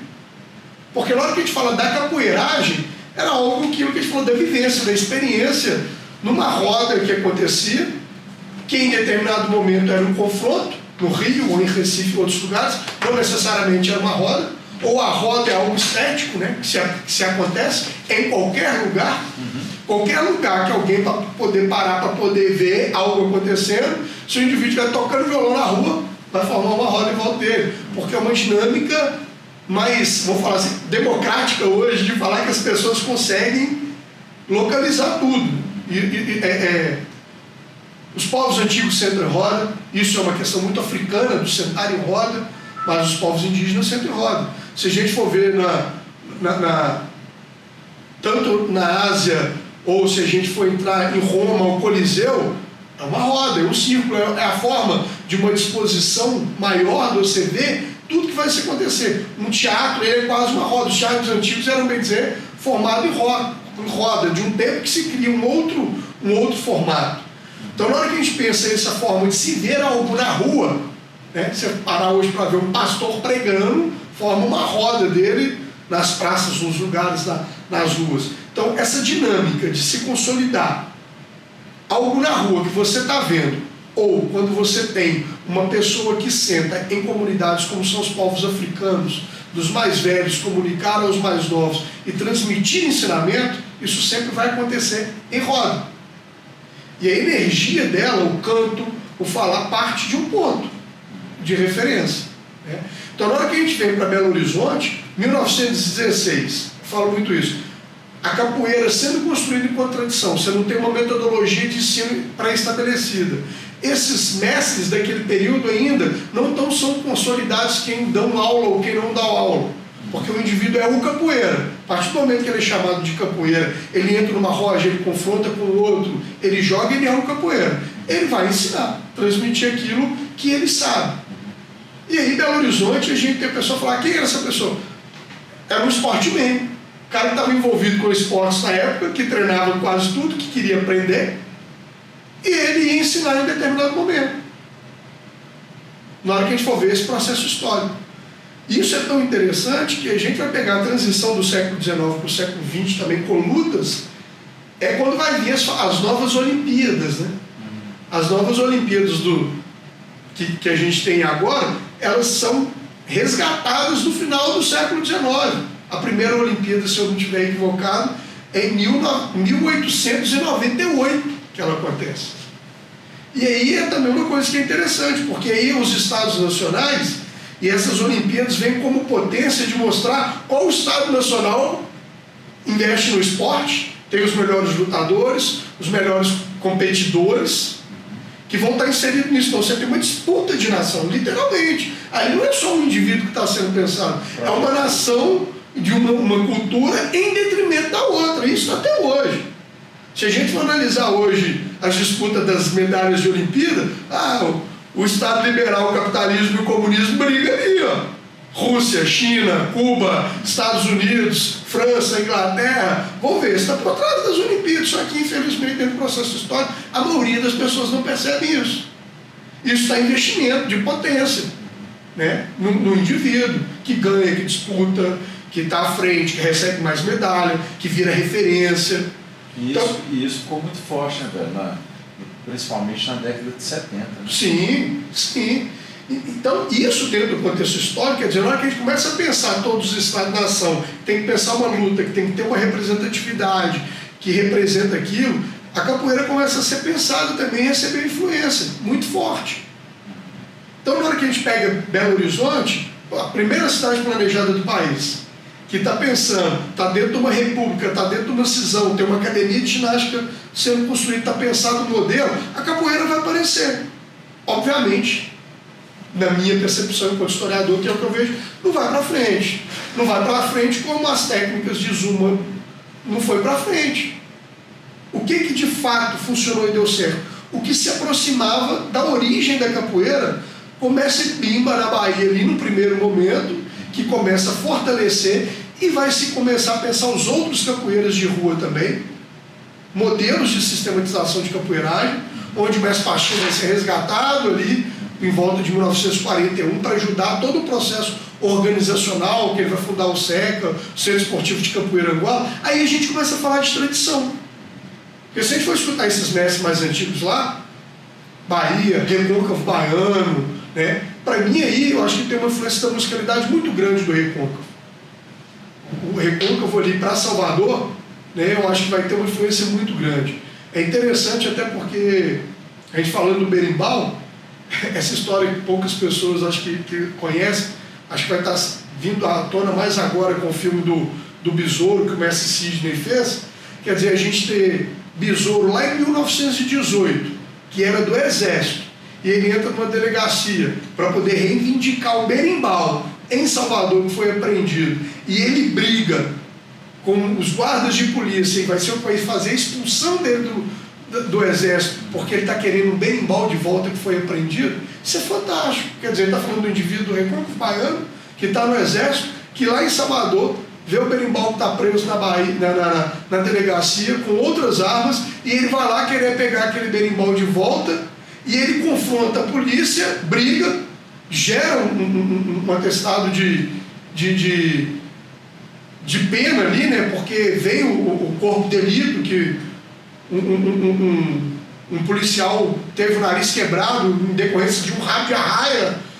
Porque na hora que a gente fala da capoeiragem, era algo que a gente falou da vivência, da experiência, numa roda que acontecia, que em determinado momento era um confronto, no Rio ou em Recife ou outros lugares, não necessariamente era uma roda, ou a roda é algo estético, né, que se acontece em qualquer lugar, qualquer lugar que alguém para poder parar, para poder ver algo acontecendo, se o indivíduo estiver tocando violão na rua, vai formar uma roda em volta dele, porque é uma dinâmica mais, vamos falar assim, democrática hoje, de falar que as pessoas conseguem localizar tudo. Os povos antigos sentam em roda, isso é uma questão muito africana, do sentar em roda, mas os povos indígenas sentam em roda. Se a gente for ver tanto na Ásia, ou se a gente for entrar em Roma, o Coliseu, é uma roda, é um círculo, é a forma de uma disposição maior de você ver tudo que vai se acontecer. Um teatro, ele é quase uma roda. Os teatros antigos eram, bem dizer, formados em roda, de um tempo que se cria um outro formato. Então, na hora que a gente pensa nessa forma de se ver algo na rua, né, você parar hoje para ver um pastor pregando, forma uma roda dele nas praças, nos lugares, nas ruas. Então, essa dinâmica de se consolidar algo na rua que você está vendo, ou quando você tem uma pessoa que senta em comunidades como são os povos africanos, dos mais velhos comunicar aos mais novos e transmitir ensinamento, isso sempre vai acontecer em roda. E a energia dela, o canto, o falar, parte de um ponto de referência, né? Então, na hora que a gente vem para Belo Horizonte, 1916, eu falo muito isso, a capoeira sendo construída enquanto tradição, você não tem uma metodologia de ensino pré-estabelecida. Esses mestres daquele período ainda não são consolidados quem dão aula ou quem não dá aula, porque o indivíduo é o capoeira. A partir do momento que ele é chamado de capoeira, ele entra numa roja, ele confronta com o outro, ele joga e ele é o capoeira. Ele vai ensinar, transmitir aquilo que ele sabe. E aí, em Belo Horizonte, a gente tem a pessoa falar, quem era essa pessoa? Era um sportman. O cara estava envolvido com esportes na época, que treinava quase tudo, que queria aprender, e ele ia ensinar em determinado momento. Na hora que a gente for ver esse processo histórico. Isso é tão interessante que a gente vai pegar a transição do século XIX para o século XX também com lutas, é quando vai vir as novas Olimpíadas, né? As novas Olimpíadas que a gente tem agora, elas são resgatadas no final do século XIX. A primeira Olimpíada, se eu não estiver equivocado, é em 1898 que ela acontece. E aí é também uma coisa que é interessante, porque aí os estados nacionais e essas Olimpíadas vêm como potência de mostrar qual o estado nacional investe no esporte, tem os melhores lutadores, os melhores competidores, que vão estar inseridos nisso. Então você tem uma disputa de nação, literalmente. Aí não é só um indivíduo que está sendo pensado, é uma nação de uma cultura em detrimento da outra, isso até hoje. Se a gente for analisar hoje as disputas das medalhas de Olimpíada, o Estado liberal, o capitalismo e o comunismo brigam ali, ó. Rússia, China, Cuba, Estados Unidos, França, Inglaterra, vamos ver, está por trás das Olimpíadas, só que infelizmente dentro do processo histórico a maioria das pessoas não percebe isso. Isso está em investimento de potência, né? no indivíduo, que ganha, que disputa, que está à frente, que recebe mais medalha, que vira referência. E isso ficou muito forte, né, velho? Principalmente na década de 70. Né? Sim, sim. Então, isso dentro do contexto histórico, quer dizer, na hora que a gente começa a pensar todos os estados-nação, tem que pensar uma luta, que tem que ter uma representatividade, que representa aquilo, a capoeira começa a ser pensada também, a receber influência muito forte. Então, na hora que a gente pega Belo Horizonte, a primeira cidade planejada do país, que está pensando, está dentro de uma república, está dentro de uma cisão, tem uma academia de ginástica sendo construída, está pensado no modelo, a capoeira vai aparecer. Obviamente, na minha percepção enquanto historiador, que é o que eu vejo, não vai para frente. Não vai para frente como as técnicas de Zuma não foi para frente. O que de fato funcionou e deu certo? O que se aproximava da origem da capoeira, começa em Pimba, na Bahia, ali no primeiro momento, que começa a fortalecer e vai se começar a pensar os outros capoeiras de rua também, modelos de sistematização de capoeiragem, onde o mestre Pacheco vai ser resgatado ali em volta de 1941 para ajudar todo o processo organizacional, que ele vai fundar o SECA, o Centro Esportivo de Capoeira Anguala. Aí a gente começa a falar de tradição. Porque se a gente for escutar esses mestres mais antigos lá, Bahia, Recôncavo Baiano, né? Para mim aí eu acho que tem uma influência da musicalidade muito grande do Recôncavo. O Recôncavo ali para Salvador, né? Eu acho que vai ter uma influência muito grande. É interessante até porque a gente falando do berimbau, essa história que poucas pessoas acho que conhecem, acho que vai estar vindo à tona mais agora com o filme do Besouro que o mestre Sidney fez. Quer dizer, a gente ter Besouro lá em 1918, que era do Exército, e ele entra numa delegacia para poder reivindicar o berimbau em Salvador que foi apreendido, e ele briga com os guardas de polícia e vai ser o país fazer a expulsão dele do Exército porque ele está querendo um berimbau de volta que foi apreendido. Isso é fantástico. Quer dizer, ele está falando do indivíduo do Recôncavo Baiano que está no Exército, que lá em Salvador vê o berimbau que está preso na Bahia, na delegacia com outras armas, e ele vai lá querer pegar aquele berimbau de volta, e ele confronta a polícia, briga, gera um atestado de pena ali, né? Porque vem o corpo de delito que um policial teve o nariz quebrado em decorrência de um raio de arraia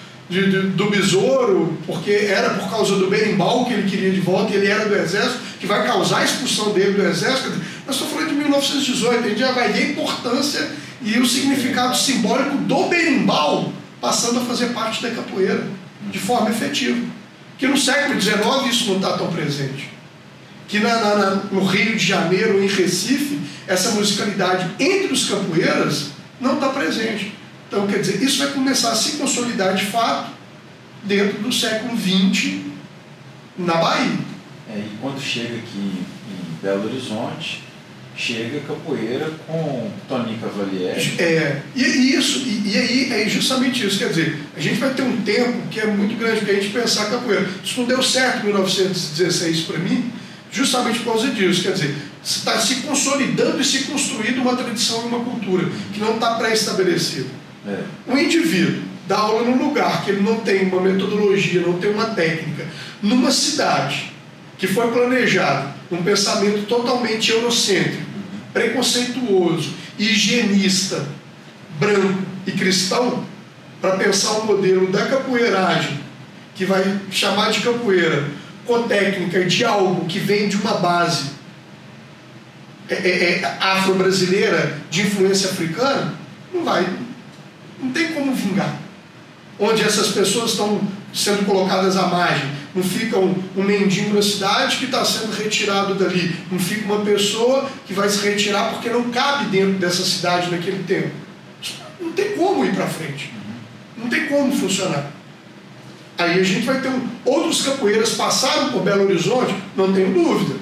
do Besouro, porque era por causa do berimbau que ele queria de volta, e ele era do Exército, que vai causar a expulsão dele do Exército. Nós estamos falando de 1918, a gente já vai ver a importância e o significado simbólico do berimbau passando a fazer parte da capoeira de forma efetiva. Que no século XIX isso não está tão presente. Que no Rio de Janeiro, em Recife, essa musicalidade entre os capoeiras não está presente. Então, quer dizer, isso vai começar a se consolidar de fato dentro do século XX na Bahia. E quando chega aqui em Belo Horizonte, chega a capoeira com Toninho Cavalieri. E aí é justamente isso. Quer dizer, a gente vai ter um tempo que é muito grande para a gente pensar a capoeira. Isso não deu certo em 1916 para mim, justamente por causa disso. Quer dizer, está se consolidando e se construindo uma tradição e uma cultura que não está pré-estabelecida. O indivíduo dá aula num lugar que ele não tem uma metodologia, não tem uma técnica, numa cidade que foi planejada um pensamento totalmente eurocêntrico, preconceituoso, higienista, branco e cristão, para pensar um modelo da capoeiragem, que vai chamar de capoeira, com técnica de algo que vem de uma base afro-brasileira, de influência africana, não tem como vingar. Onde essas pessoas estão sendo colocadas à margem, não fica um mendigo na cidade que está sendo retirado dali, não fica uma pessoa que vai se retirar porque não cabe dentro dessa cidade naquele tempo. Não tem como ir para frente, não tem como funcionar. Aí a gente vai ter outros capoeiras passaram por Belo Horizonte, não tenho dúvida,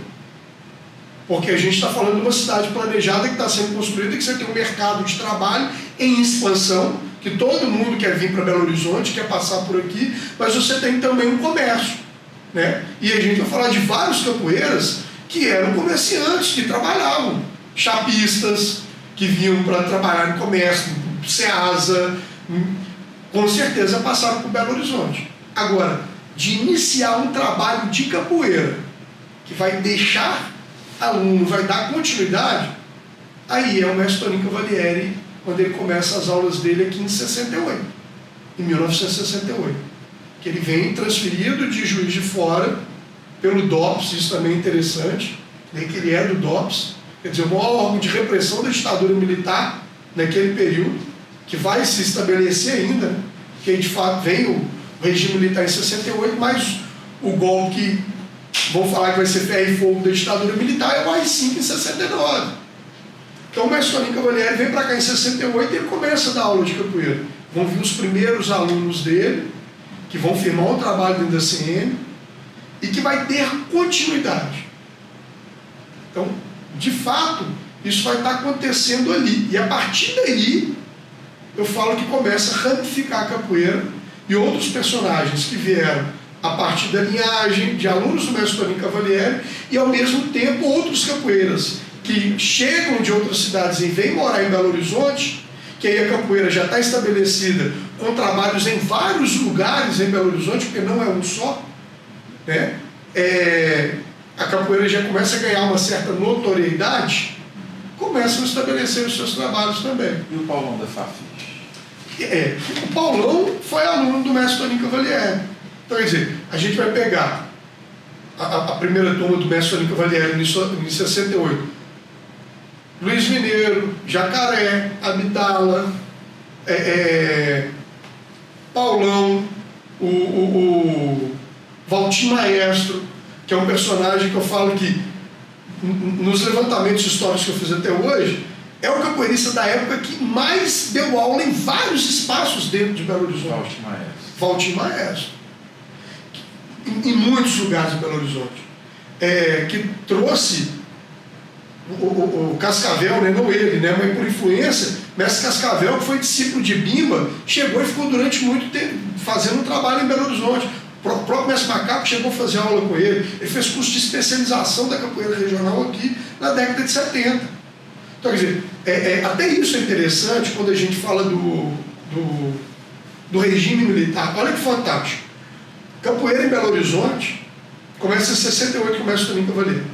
porque a gente está falando de uma cidade planejada que está sendo construída, que você tem um mercado de trabalho em expansão, que todo mundo quer vir para Belo Horizonte, quer passar por aqui, mas você tem também um comércio, né? E a gente vai falar de vários capoeiras que eram comerciantes, que trabalhavam, chapistas, que vinham para trabalhar no comércio, no Ceasa, com certeza passaram por Belo Horizonte. Agora, de iniciar um trabalho de capoeira, que vai deixar aluno, vai dar continuidade, aí é o mestre Toninho Cavalieri, quando ele começa as aulas dele aqui em 1968. Que ele vem transferido de Juiz de Fora pelo DOPS, isso também é interessante, né, que ele é do DOPS, quer dizer, o maior órgão de repressão da ditadura militar naquele período, que vai se estabelecer ainda, que aí de fato vem o regime militar em 68, mas o golpe que vão falar que vai ser ferro e fogo da ditadura militar é o AI-5 em 69. Então o mestre Toninho Cavalieri vem para cá em 68 e ele começa a dar aula de capoeira. Vão vir os primeiros alunos dele, que vão firmar um trabalho dentro da CM e que vai ter continuidade. Então, de fato, isso vai estar acontecendo ali. E a partir daí, eu falo que começa a ramificar a capoeira e outros personagens que vieram a partir da linhagem de alunos do mestre Toninho Cavalieri e, ao mesmo tempo, outros capoeiras que chegam de outras cidades e vêm morar em Belo Horizonte, que aí a capoeira já está estabelecida com trabalhos em vários lugares em Belo Horizonte, porque não é um só, né? A capoeira já começa a ganhar uma certa notoriedade, começam a estabelecer os seus trabalhos também. E o Paulão da Fafis? O Paulão foi aluno do mestre Toninho Cavalieri. Então, quer dizer, a gente vai pegar a primeira turma do mestre Toninho Cavalieri em 68. Luiz Mineiro, Jacaré, Abdala, Paulão, o Valtim Maestro, que é um personagem que eu falo que, nos levantamentos históricos que eu fiz até hoje, é o capoeirista da época que mais deu aula em vários espaços dentro de Belo Horizonte. Valtim Maestro. Em muitos lugares de Belo Horizonte. Que trouxe o Cascavel, né? Não ele, né? Mas por influência, mestre Cascavel, que foi discípulo de Bimba, chegou e ficou durante muito tempo fazendo um trabalho em Belo Horizonte. O próprio mestre Macaco chegou a fazer aula com ele. Ele fez curso de especialização da capoeira regional aqui na década de 70. Então, quer dizer, até isso é interessante quando a gente fala do regime militar. Olha que fantástico. Capoeira em Belo Horizonte começa em 68 com o mestre Toninho Cavalieri.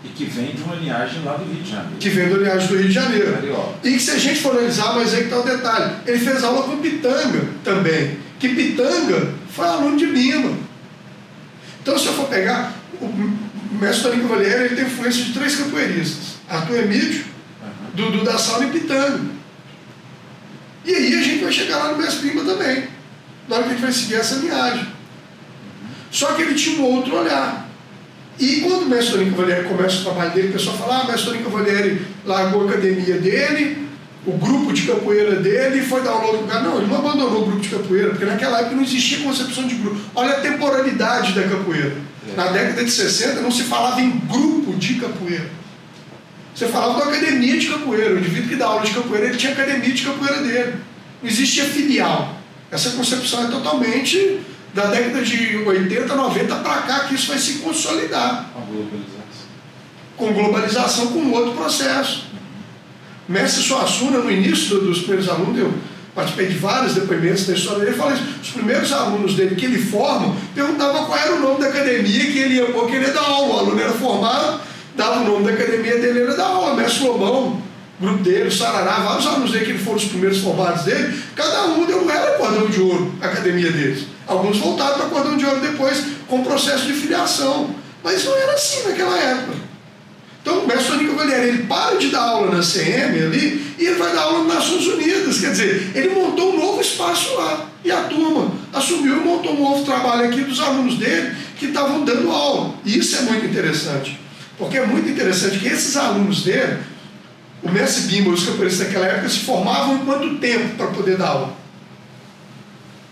E que vem de uma linhagem lá do Rio de Janeiro. Que vem da linhagem do Rio de Janeiro. Carioca. E que se a gente for analisar, mas aí que está o detalhe, ele fez aula com Pitanga também. Que Pitanga foi aluno de Bimba. Então, se eu for pegar, o mestre Toninho Cavalieri, ele tem influência de 3 capoeiristas. Arthur Emílio, Dudu da Sala e Pitanga. E aí a gente vai chegar lá no mestre Bimba também. Na hora que a gente vai seguir essa linhagem. Só que ele tinha um outro olhar. E quando o mestre Toninho Cavalieri começa o trabalho dele, o pessoal fala, o mestre Toninho Cavalieri largou a academia dele, o grupo de capoeira dele, e foi dar aula em outro lugar. Não, ele não abandonou o grupo de capoeira, porque naquela época não existia concepção de grupo. Olha a temporalidade da capoeira. Na década de 60 não se falava em grupo de capoeira. Você falava da academia de capoeira. O indivíduo que dá aula de capoeira, ele tinha academia de capoeira dele. Não existia filial. Essa concepção é totalmente da década de 80, 90 para cá que isso vai se consolidar. Com globalização. Com globalização, com outro processo. Mestre Suassuna, no início dos primeiros alunos, eu participei de vários depoimentos da história dele, fala isso, os primeiros alunos dele que ele forma, perguntavam qual era o nome da academia que ele ia pôr, que ele ia dar aula. O aluno era formado, dava o nome da academia dele, ele ia dar aula. Mestre Lobão, grupo dele, o Sarará, vários alunos dele que foram os primeiros formados dele, cada um deu um cordão de ouro a academia deles. Alguns voltaram para cordão de ouro depois, com o processo de filiação. Mas não era assim naquela época. Então o mestre Toninho Cavalieri, ele para de dar aula na CM ali, e ele vai dar aula nas Nações Unidas. Quer dizer, ele montou um novo espaço lá. E a turma assumiu e montou um novo trabalho aqui dos alunos dele, que estavam dando aula. E isso é muito interessante. Porque é muito interessante que esses alunos dele, o mestre Bimba e os capoeiristas daquela época se formavam em quanto tempo para poder dar aula?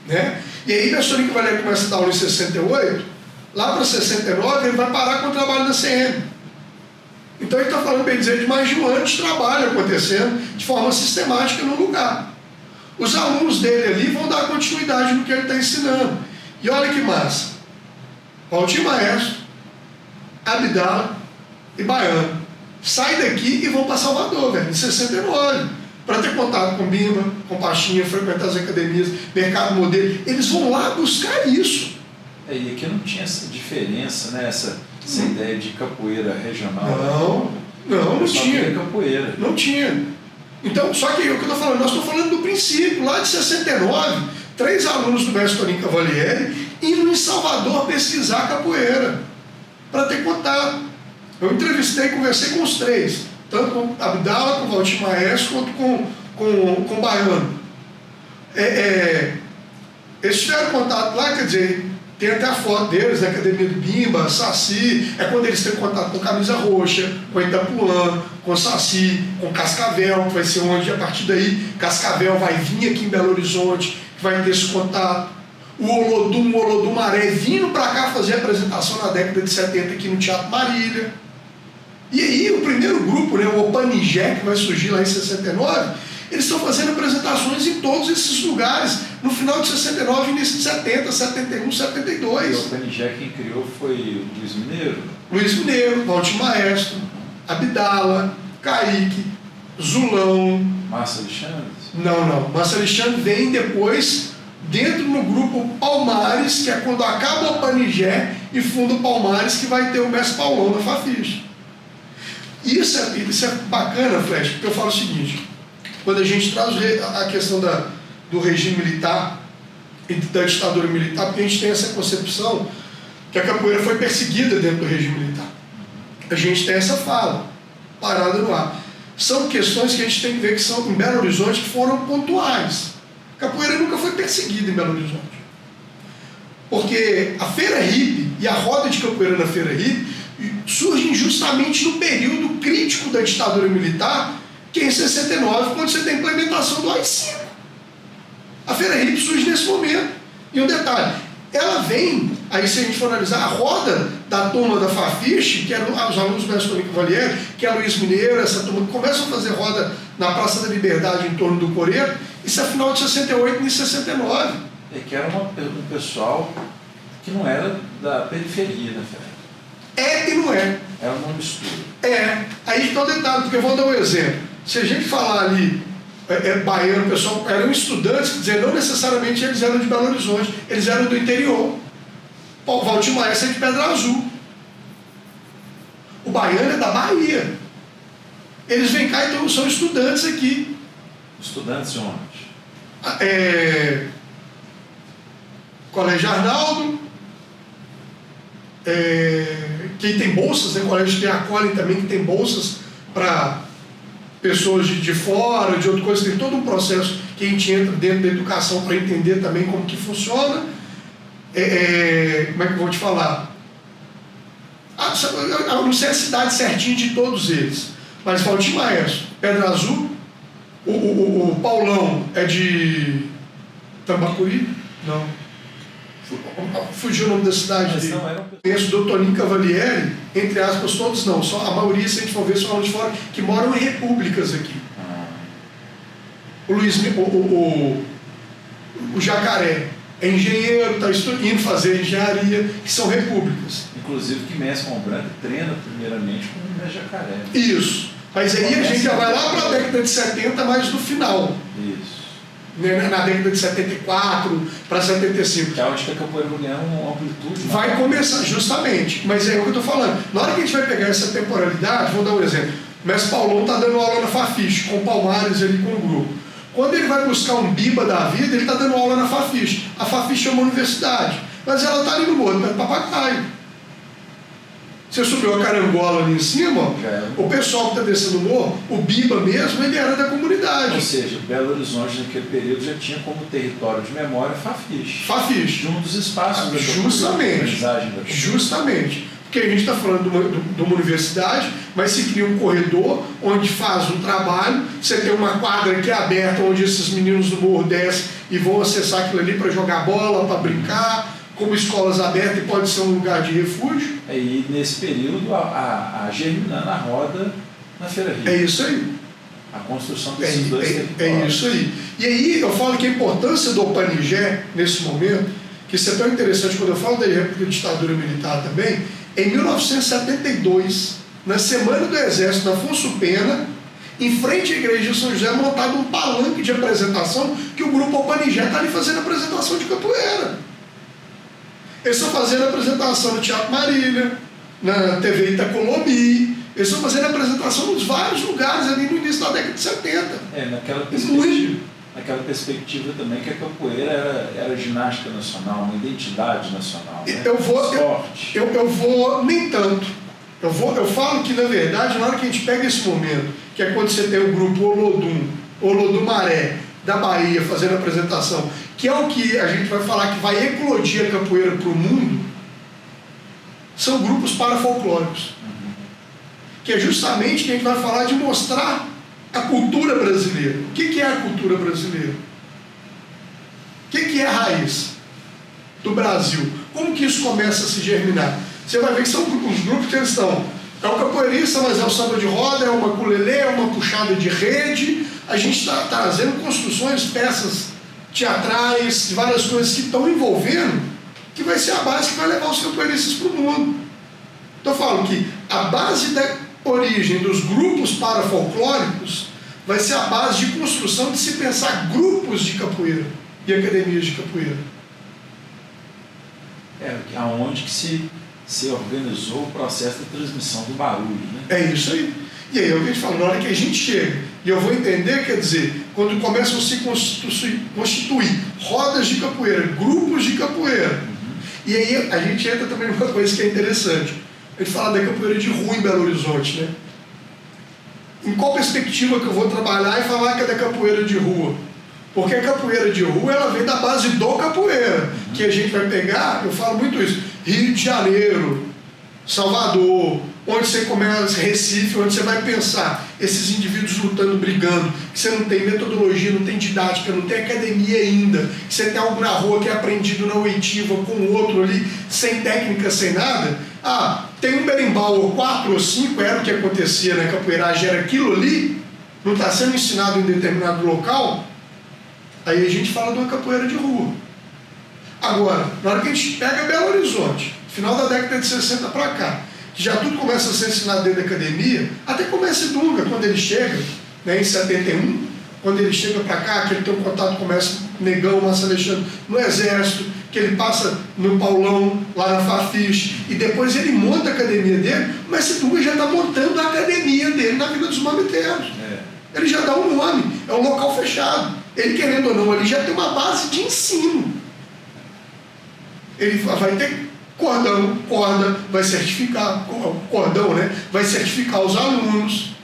Né? E aí o mestre Toninho Cavalieri começa a dar aula em 68, lá para 69 ele vai parar com o trabalho da CM. Então ele está falando, bem dizer, de mais de um ano de trabalho acontecendo de forma sistemática no lugar. Os alunos dele ali vão dar continuidade no que ele está ensinando. E olha que massa. Valtim Maestro, Abdala e Baiano saem daqui e vão para Salvador, velho, em 69, para ter contato com Bimba, com Pachinha, frequentar as academias, mercado modelo. Eles vão lá buscar isso. E aqui não tinha essa diferença, né? Essa ideia de capoeira regional. Não tinha. Capoeira. Não tinha. Então, só que o que eu estou falando, nós estamos falando do princípio, lá de 69, 3 alunos do mestre Toninho Cavalieri indo em Salvador pesquisar capoeira, para ter contato. Eu entrevistei, conversei com os 3, tanto com Abdala, com o Valtim Maestro, quanto com o Baiano. Eles tiveram contato lá, quer dizer, tem até a foto deles, na Academia do Bimba, Saci, é quando eles têm contato com Camisa Roxa, com Itapuã, com Saci, com Cascavel, que vai ser onde, a partir daí, Cascavel vai vir aqui em Belo Horizonte, que vai ter esse contato. O Olodum Maré vindo para cá fazer apresentação na década de 70 aqui no Teatro Marília. E aí o primeiro grupo, né, o Opanigé, que vai surgir lá em 69, eles estão fazendo apresentações em todos esses lugares, no final de 69, início de 70, 71, 72. E o Opanigé quem criou foi o Luiz Mineiro? Luiz Mineiro, Valdir Maestro, Abdala, Kaique, Zulão. Márcio Alexandre? Não. Márcio Alexandre vem depois, dentro do grupo Palmares, que é quando acaba o Opanigé e funda o Palmares, que vai ter o Mestre Paulão na Fafiche. Isso é bacana, Flash, porque eu falo o seguinte: quando a gente traz a questão do regime militar e da ditadura militar, porque a gente tem essa concepção que a capoeira foi perseguida dentro do regime militar. A gente tem essa fala, parada no ar. São questões que a gente tem que ver que são, em Belo Horizonte, que foram pontuais. A capoeira nunca foi perseguida em Belo Horizonte. Porque a Feira Hippie e a roda de capoeira na Feira Hippie surgem justamente no período crítico da ditadura militar, que é em 69, quando você tem a implementação do AI-5. A Feira Hippie surge nesse momento. E um detalhe, ela vem, aí se a gente for analisar, a roda da turma da Fafiche, que eram os alunos do mestre Tonico Valieri, que é Luiz Mineiro, essa turma que começam a fazer roda na Praça da Liberdade, em torno do Coreiro, isso é final de 68 e 69. É que era um pessoal que não era da periferia da Feira. É e não é. Era uma mistura. Aí está o detalhe, porque eu vou dar um exemplo. Se a gente falar ali, baiano, pessoal, eram estudantes, quer dizer, não necessariamente eles eram de Belo Horizonte, eles eram do interior. O Valdir Maestro é de Pedra Azul. O baiano é da Bahia. Eles vêm cá, então são estudantes aqui. Estudantes de onde? Colégio Arnaldo, quem tem bolsas, né? Colégio tem a Colin também, que tem bolsas para pessoas de fora, de outra coisa, tem todo um processo que a gente entra dentro da educação para entender também como que funciona. Como é que eu vou te falar? Eu não sei a cidade certinha de todos eles, mas Valdir Maestro, Pedra Azul, o Paulão é de Tambacuri? Não. Fugiu o nome da cidade dele. Conheço o Dr. Toninho Cavalieri, entre aspas, todos não, só a maioria, se a gente for ver, são alunos de fora que moram em repúblicas aqui. O Luiz, o Jacaré é engenheiro, está indo fazer engenharia, que são repúblicas. Inclusive que Mestre com Branco treina primeiramente com o Jacaré. Isso. Mas aí a gente já vai lá para a década de 70, mas no final. Isso. Na década de 74 para 75. Que é onde que a capoeira vai ganhar uma amplitude. Vai começar, justamente. Mas é o que eu estou falando. Na hora que a gente vai pegar essa temporalidade, vou dar um exemplo. O mestre Paulão está dando aula na Fafiche, com o Palmares ali com o grupo. Quando ele vai buscar um biba da vida, ele está dando aula na Fafiche. A Fafiche é uma universidade. Mas ela está ali no morro, perto do Papagaio. Você subiu a carangola ali em cima, o pessoal que está descendo o morro, o biba mesmo, ele era da comunidade. Ou seja, Belo Horizonte naquele período já tinha como território de memória Fafiche. Fafiche. De um dos espaços da Justamente. Justamente. Porque a gente está falando de uma universidade, mas se cria um corredor onde faz um trabalho, você tem uma quadra que é aberta, onde esses meninos do morro descem e vão acessar aquilo ali para jogar bola, para brincar, como escolas abertas, e pode ser um lugar de refúgio. E nesse período, a germinando a roda na Feira Hippie. É isso aí. A construção desses dois territórios. É isso aí. E aí eu falo que a importância do Opanigé, nesse momento, que isso é tão interessante quando eu falo da época da ditadura militar também, em 1972, na Semana do Exército, na Afonso Pena, em frente à igreja de São José, montado um palanque de apresentação, que o grupo Opanigé está ali fazendo apresentação de capoeira. Eles estão fazendo apresentação no Teatro Marília, na TV Itacolomi, eles estão fazendo apresentação nos vários lugares ali no início da década de 70. Naquela perspectiva também que a capoeira era ginástica nacional, uma identidade nacional. Né? Eu vou nem tanto. Eu falo que, na verdade, na hora que a gente pega esse momento, que é quando você tem o grupo Olodum Maré, da Bahia fazendo apresentação, que é o que a gente vai falar que vai eclodir a capoeira para o mundo, são grupos parafolclóricos. Que é justamente que a gente vai falar de mostrar a cultura brasileira. O que é a cultura brasileira? O que é a raiz do Brasil? Como que isso começa a se germinar? Você vai ver que são os grupos que eles estão. É o capoeirista, mas é o samba de roda, é uma ukulele, é uma puxada de rede. A gente está trazendo construções, peças teatrais, várias coisas que estão envolvendo, que vai ser a base que vai levar os capoeiristas para o mundo. Então eu falo que a base da origem dos grupos parafolclóricos vai ser a base de construção de se pensar grupos de capoeira e academias de capoeira. Aonde que se organizou o processo de transmissão do barulho, né? É isso aí. E aí é o que a gente fala, na hora que a gente chega, e eu vou entender, quer dizer, quando começam a se constituir rodas de capoeira, grupos de capoeira, e aí a gente entra também numa coisa que é interessante. A gente fala da capoeira de rua em Belo Horizonte, né? Em qual perspectiva que eu vou trabalhar e falar que é da capoeira de rua? Porque a capoeira de rua, ela vem da base do capoeira, que a gente vai pegar, eu falo muito isso, Rio de Janeiro, Salvador, onde você começa, Recife, onde você vai pensar esses indivíduos lutando, brigando, que você não tem metodologia, não tem didática, não tem academia ainda, que você tem algo na rua que é aprendido na oitiva com o outro ali, sem técnica, sem nada. Tem um berimbau, ou 4 ou 5, era o que acontecia na capoeiragem, era aquilo ali, não está sendo ensinado em determinado local, aí a gente fala de uma capoeira de rua. Agora, na hora que a gente pega Belo Horizonte, final da década de 60 para cá, que já tudo começa a ser ensinado dentro da academia, até começa em Dunga, quando ele chega, né, em 71, quando ele chega para cá, que ele tem um contato, começa Negão, Massa Alexandre, no Exército, que ele passa no Paulão, lá na Farfiche, e depois ele monta a academia dele, mas esse Dunga já está montando a academia dele na Vila dos Mamiteiros. Ele já dá um nome, é um local fechado. Ele, querendo ou não, ele já tem uma base de ensino. Ele vai ter corda, vai certificar, cordão, né? Vai certificar os alunos,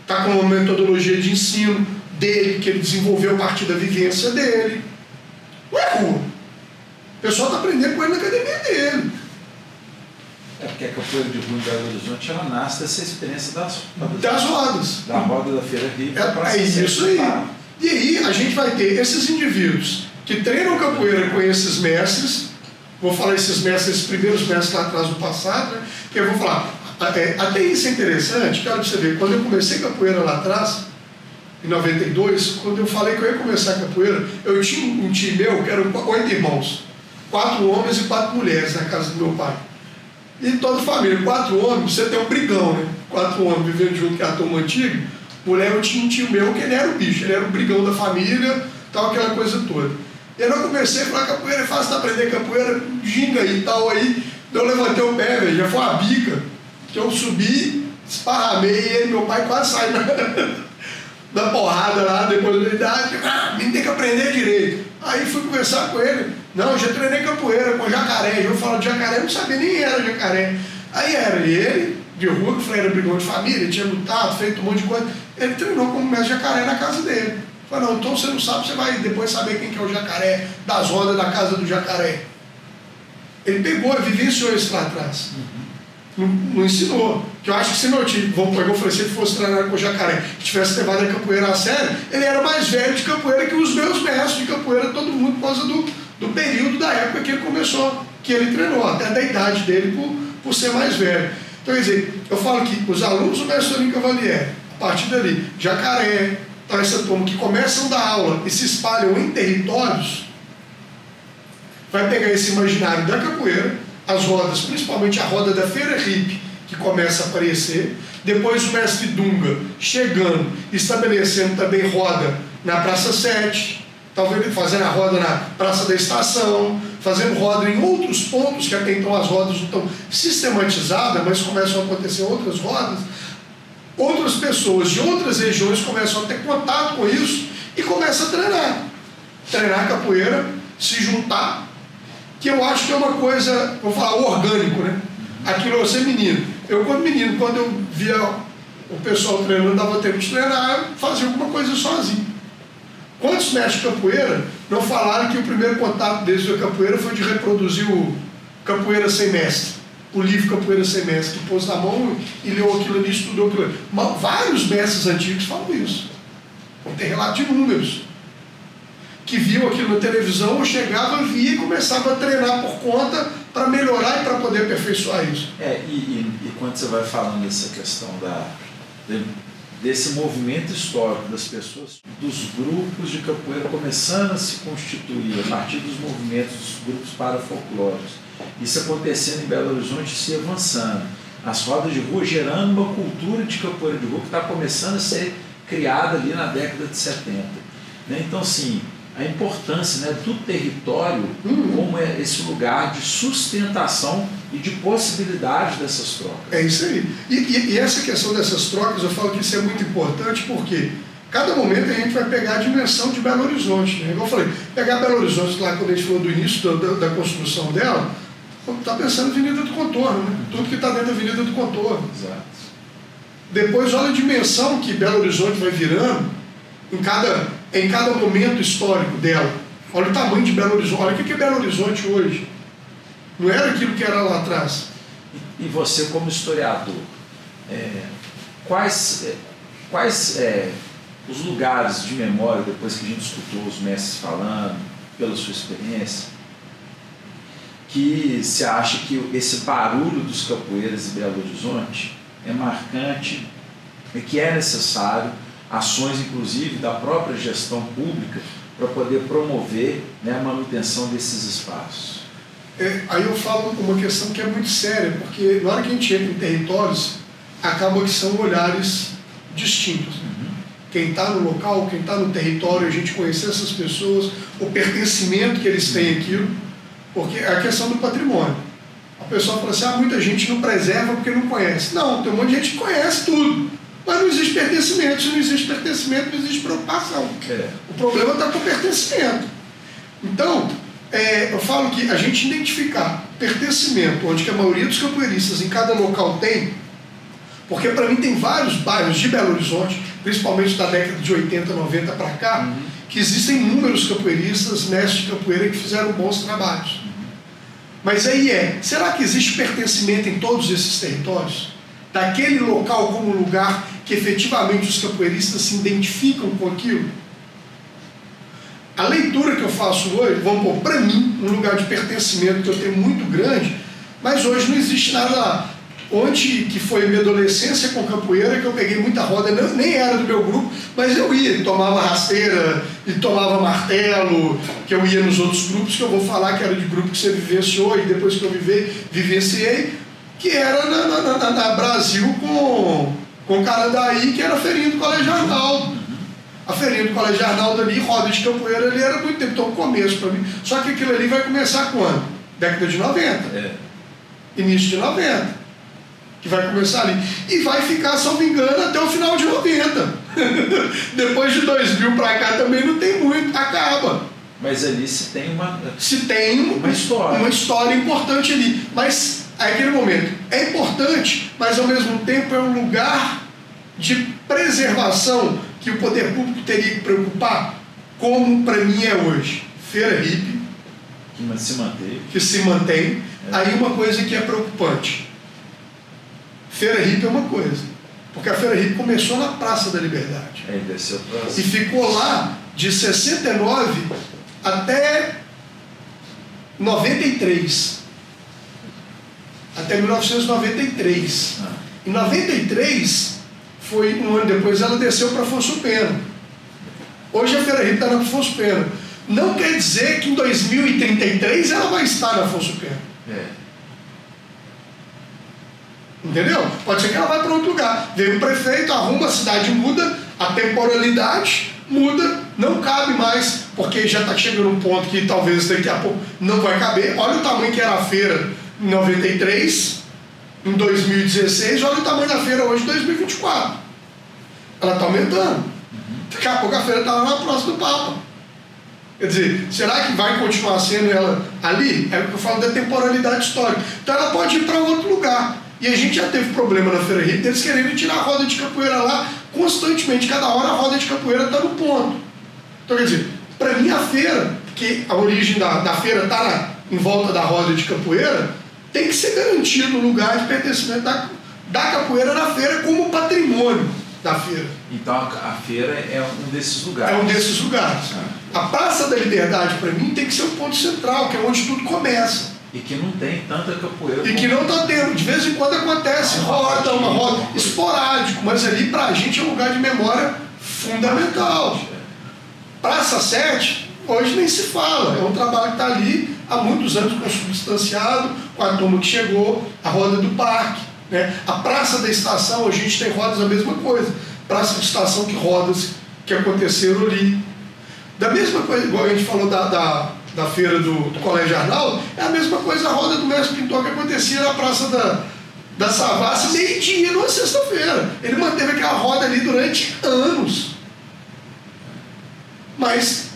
está com uma metodologia de ensino dele, que ele desenvolveu a partir da vivência dele. Não é rua. O pessoal está aprendendo com ele na academia dele. Porque a capoeira de rua em Belo Horizonte, ela nasce dessa experiência das rodas. Da roda da Feira Rica. É isso aí. E aí a gente vai ter esses indivíduos que treinam capoeira com esses mestres. Vou falar esses mestres, esses primeiros mestres lá atrás do passado, né? Que eu vou falar, até isso é interessante, cara, pra você ver, quando eu comecei capoeira lá atrás, em 92, quando eu falei que eu ia começar a capoeira, eu tinha um time meu, que eram 8 irmãos, 4 homens e 4 mulheres na casa do meu pai. E toda a família, 4 homens, você tem um brigão, né? 4 homens vivendo junto, que é a turma antiga. Mulher, eu tinha um tio meu que ele era o bicho, ele era o brigão da família, tal, aquela coisa toda. E aí eu comecei a falar, capoeira é fácil de aprender capoeira, ginga aí e tal, aí eu levantei o pé, velho, já foi uma bica, que eu subi, esparramei, e aí meu pai quase saiu da porrada lá, depois da idade, menino tem que aprender direito. Aí fui conversar com ele, não, eu já treinei capoeira com jacaré, eu falo de jacaré, eu não sabia nem era jacaré. Aí era ele, de rua, que eu falei, era brigão de família, ele tinha lutado, feito um monte de coisa, ele treinou como mestre jacaré na casa dele. Falei, não, então você não sabe, você vai depois saber quem que é o jacaré, das rodas da casa do jacaré. Ele pegou, vivenciou isso lá atrás. Não ensinou. Que eu acho que se meu tio, eu falei, se ele fosse treinar com o jacaré, que tivesse levado a capoeira a sério, ele era mais velho de capoeira que os meus mestres de capoeira, todo mundo, por causa do período da época que ele começou, que ele treinou, até da idade dele, por ser mais velho. Então, quer dizer, eu falo que os alunos do mestre Toninho Cavalieri, a partir dali, jacaré, então essa turma que começam da aula e se espalham em territórios, vai pegar esse imaginário da capoeira, as rodas, principalmente a roda da Feira Hip, que começa a aparecer, depois o mestre Dunga chegando, estabelecendo também roda na Praça 7, talvez fazendo a roda na Praça da Estação, fazendo roda em outros pontos que até então as rodas não estão sistematizadas, mas começam a acontecer outras rodas. Outras pessoas de outras regiões começam a ter contato com isso e começam a treinar capoeira, se juntar, que eu acho que é uma coisa, vou falar, orgânico, né? Aquilo eu ser menino. Quando eu via o pessoal treinando, dava tempo de treinar, eu fazia alguma coisa sozinho. Quantos mestres de capoeira não falaram que o primeiro contato deles com a capoeira foi de reproduzir o Capoeira Sem Mestre, o livro Capoeira Sem Mestre, que pôs na mão e leu aquilo ali, estudou aquilo ali. Mas vários mestres antigos falam isso. Não tem relato de números. Que viam aquilo na televisão, eu chegava, via e começava a treinar por conta para melhorar e para poder aperfeiçoar isso. E quando você vai falando dessa questão desse movimento histórico das pessoas, dos grupos de capoeira começando a se constituir a partir dos movimentos dos grupos parafolclóricos, isso acontecendo em Belo Horizonte, se avançando, as rodas de rua gerando uma cultura de capoeira de rua que está começando a ser criada ali na década de 70. Né? Então, assim, a importância, né, do território como é esse lugar de sustentação e de possibilidade dessas trocas. É isso aí. E essa questão dessas trocas, eu falo que isso é muito importante porque cada momento a gente vai pegar a dimensão de Belo Horizonte. Né? Igual eu falei, pegar Belo Horizonte, lá quando a gente falou do início da construção dela, está pensando na Avenida do Contorno, né? Tudo que está dentro da Avenida do Contorno. Exato. Depois, olha a dimensão que Belo Horizonte vai virando em cada momento histórico dela. Olha o tamanho de Belo Horizonte. Olha o que é Belo Horizonte hoje. Não era aquilo que era lá atrás. E você, como historiador, quais os lugares de memória, depois que a gente escutou os mestres falando, pela sua experiência, que você acha que esse barulho dos capoeiras em Belo Horizonte é marcante e que é necessário ações, inclusive, da própria gestão pública para poder promover, né, a manutenção desses espaços? Aí eu falo uma questão que é muito séria, porque na hora que a gente entra em territórios, acaba que são olhares distintos. Quem está no local, quem está no território, a gente conhecer essas pessoas, o pertencimento que eles têm àquilo, porque é a questão do patrimônio. A pessoa fala assim, muita gente não preserva porque não conhece. Não, tem um monte de gente que conhece tudo, mas não existe pertencimento. Se não existe pertencimento, não existe preocupação. O problema está com o pertencimento. Então, eu falo que a gente identificar pertencimento, onde que a maioria dos capoeiristas em cada local tem, porque para mim tem vários bairros de Belo Horizonte, principalmente da década de 80, 90 para cá, que existem inúmeros capoeiristas, mestres de capoeira que fizeram bons trabalhos. Mas aí será que existe pertencimento em todos esses territórios? Daquele local como lugar que efetivamente os capoeiristas se identificam com aquilo? A leitura que eu faço hoje, vamos pôr, para mim, um lugar de pertencimento que eu tenho muito grande, mas hoje não existe nada lá. Onde que foi minha adolescência com capoeira, que eu peguei muita roda, nem era do meu grupo, mas eu ia, tomava rasteira e tomava martelo, que eu ia nos outros grupos, que eu vou falar que era de grupo que você vivenciou, e depois que eu vivenciei, que era na Brasil com Carandaí, que era a feirinha do Colégio Arnaldo. A feirinha do Colégio Arnaldo ali, roda de capoeira ali, era muito tempo, então começo para mim. Só que aquilo ali vai começar quando? Década de 90. Início de 90. Que vai começar ali. E vai ficar, se não me engano, até o final de 90. Depois de 2000 para cá também não tem muito, acaba. Mas ali se tem uma história. Uma história importante ali. Mas, aquele momento, é importante, mas ao mesmo tempo é um lugar de preservação que o poder público teria que preocupar, como para mim é hoje. Feira hippie. Que se mantém. Aí uma coisa que é preocupante. Feira hippie é uma coisa, porque a Feira hippie começou na Praça da Liberdade e ficou lá de 69 até 93, até 1993. Em 93, foi um ano depois, ela desceu para Afonso Pena. Hoje a Feira hippie está na Afonso Pena. Não quer dizer que em 2033 ela vai estar na Afonso Pena. Entendeu? Pode ser que ela vá para outro lugar. Vem o prefeito, arruma, a cidade muda, a temporalidade muda, não cabe mais, porque já está chegando um ponto que talvez daqui a pouco não vai caber. Olha o tamanho que era a feira em 93, em 2016, olha o tamanho da feira hoje em 2024. Ela está aumentando. Daqui a pouco a feira está lá na próxima do Papa. Quer dizer, será que vai continuar sendo ela ali? É o que eu falo da temporalidade histórica. Então ela pode ir para outro lugar. E a gente já teve problema na Feira hippie, eles querendo tirar a roda de capoeira lá constantemente. Cada hora a roda de capoeira está no ponto. Então, quer dizer, para mim a feira, que a origem da feira está em volta da roda de capoeira, tem que ser garantido o lugar de pertencimento da capoeira na feira como patrimônio da feira. Então a feira é um desses lugares. É um desses lugares. A Praça da Liberdade, para mim, tem que ser o ponto central, que é onde tudo começa. E que não tem tanta capoeira. E que não está tendo. De vez em quando acontece uma roda esporádico, mas ali para a gente é um lugar de memória fundamental. Praça 7, hoje nem se fala. É um trabalho que está ali há muitos anos consubstanciado, com a turma que chegou, a roda do parque. Né? A Praça da Estação, a gente tem rodas a mesma coisa. Praça de Estação, que rodas que aconteceram ali. Da mesma coisa, igual a gente falou da feira do Colégio Arnaldo, é a mesma coisa a roda do Mestre Pintor que acontecia na Praça da Savassi, meio-dia, numa sexta-feira. Ele manteve aquela roda ali durante anos. Mas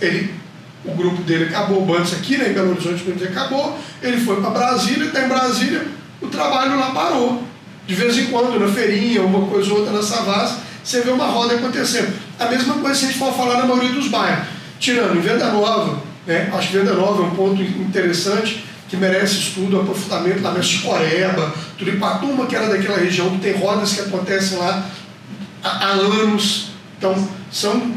o grupo dele acabou, o Bantes aqui, né, em Belo Horizonte, acabou, ele foi para Brasília, está em Brasília, o trabalho lá parou. De vez em quando, na feirinha, uma coisa ou outra na Savassi, você vê uma roda acontecendo. A mesma coisa se a gente for falar na maioria dos bairros. Tirando em Venda Nova, né, acho que Venda Nova é um ponto interessante, que merece estudo, aprofundamento, lá Mestre Coreba, Turipatuma, que era daquela região, que tem rodas que acontecem lá há anos. Então, são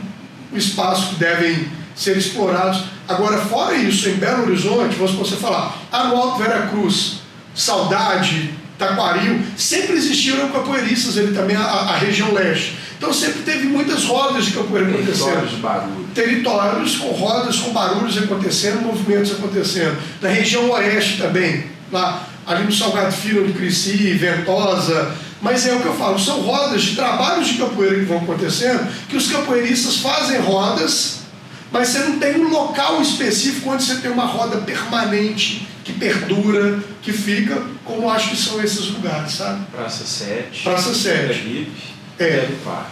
espaços que devem ser explorados. Agora, fora isso, em Belo Horizonte, você falar, no Alto Veracruz, Saudade, Taquaril, sempre existiram capoeiristas ali também, a região leste. Então sempre teve muitas rodas de capoeira acontecendo. Territórios de barulho. Territórios com rodas, com barulhos acontecendo, movimentos acontecendo. Na região oeste também, lá, ali no Salgado Filho, onde cresci, Ventosa. Mas é o que eu falo, são rodas de trabalhos de capoeira que vão acontecendo, que os capoeiristas fazem rodas, mas você não tem um local específico onde você tem uma roda permanente, que perdura, que fica, como acho que são esses lugares, sabe? Praça 7. Praça 7.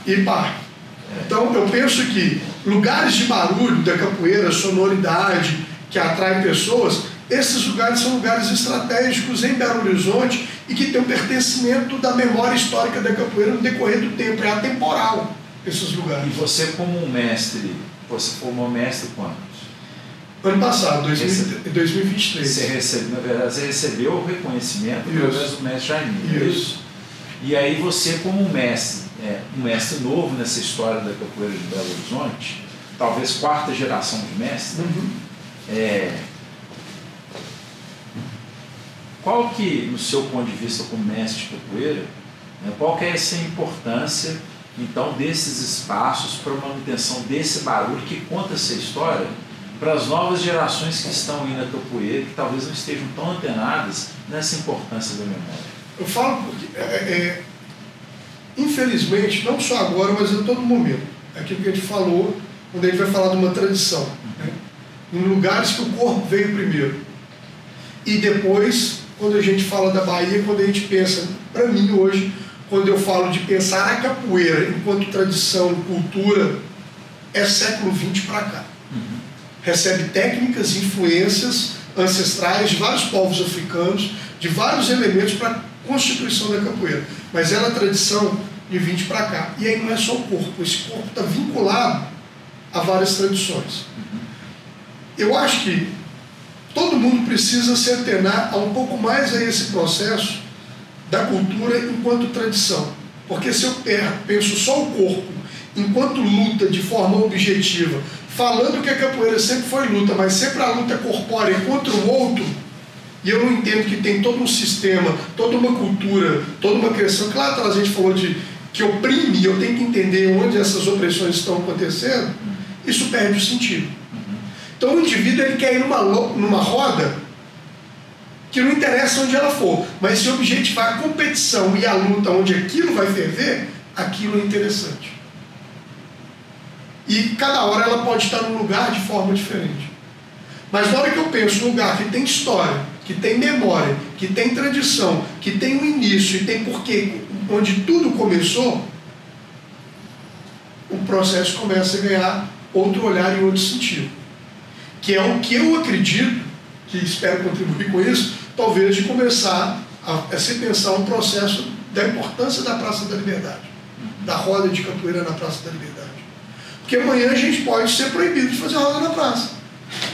E parque. Então eu penso que lugares de barulho, da capoeira, sonoridade, que atrai pessoas, esses lugares são lugares estratégicos em Belo Horizonte e que tem um pertencimento da memória histórica da capoeira no decorrer do tempo, é atemporal esses lugares. E você como um mestre, você formou mestre quando? Ano passado, 2023. Você recebeu o reconhecimento através do mestre Jaime. Isso. E aí você como um mestre novo nessa história da capoeira de Belo Horizonte, talvez quarta geração de mestre, qual que, no seu ponto de vista como mestre de capoeira, qual que é essa importância, então, desses espaços para a manutenção desse barulho que conta essa história para as novas gerações que estão aí na capoeira, que talvez não estejam tão antenadas nessa importância da memória? Eu falo porque, infelizmente, não só agora, mas em todo momento, aquilo que a gente falou, quando a gente vai falar de uma tradição, né? Em lugares que o corpo veio primeiro. E depois, quando a gente fala da Bahia, quando a gente pensa, para mim hoje, quando eu falo de pensar a capoeira enquanto tradição, cultura, é século XX para cá. Recebe técnicas, influências ancestrais de vários povos africanos, de vários elementos para a constituição da capoeira. Mas ela é tradição de 20 para cá. E aí não é só o corpo, esse corpo está vinculado a várias tradições. Eu acho que todo mundo precisa se atenar a um pouco mais a esse processo da cultura enquanto tradição. Porque se eu penso só o corpo enquanto luta de forma objetiva, falando que a capoeira sempre foi luta, mas sempre a luta corpórea contra o outro, e eu não entendo que tem todo um sistema, toda uma cultura, toda uma criação, que lá atrás a gente falou de que oprime, e eu tenho que entender onde essas opressões estão acontecendo, isso perde o sentido. Então o indivíduo ele quer ir numa roda que não interessa onde ela for, mas se objetivar a competição e a luta onde aquilo vai ferver, aquilo é interessante. E cada hora ela pode estar num lugar de forma diferente. Mas na hora que eu penso num lugar que tem história, que tem memória, que tem tradição, que tem um início e tem porquê, onde tudo começou, o processo começa a ganhar outro olhar e outro sentido. Que é o que eu acredito, que espero contribuir com isso, talvez de começar a se pensar um processo da importância da Praça da Liberdade, da roda de capoeira na Praça da Liberdade. Porque amanhã a gente pode ser proibido de fazer roda na praça.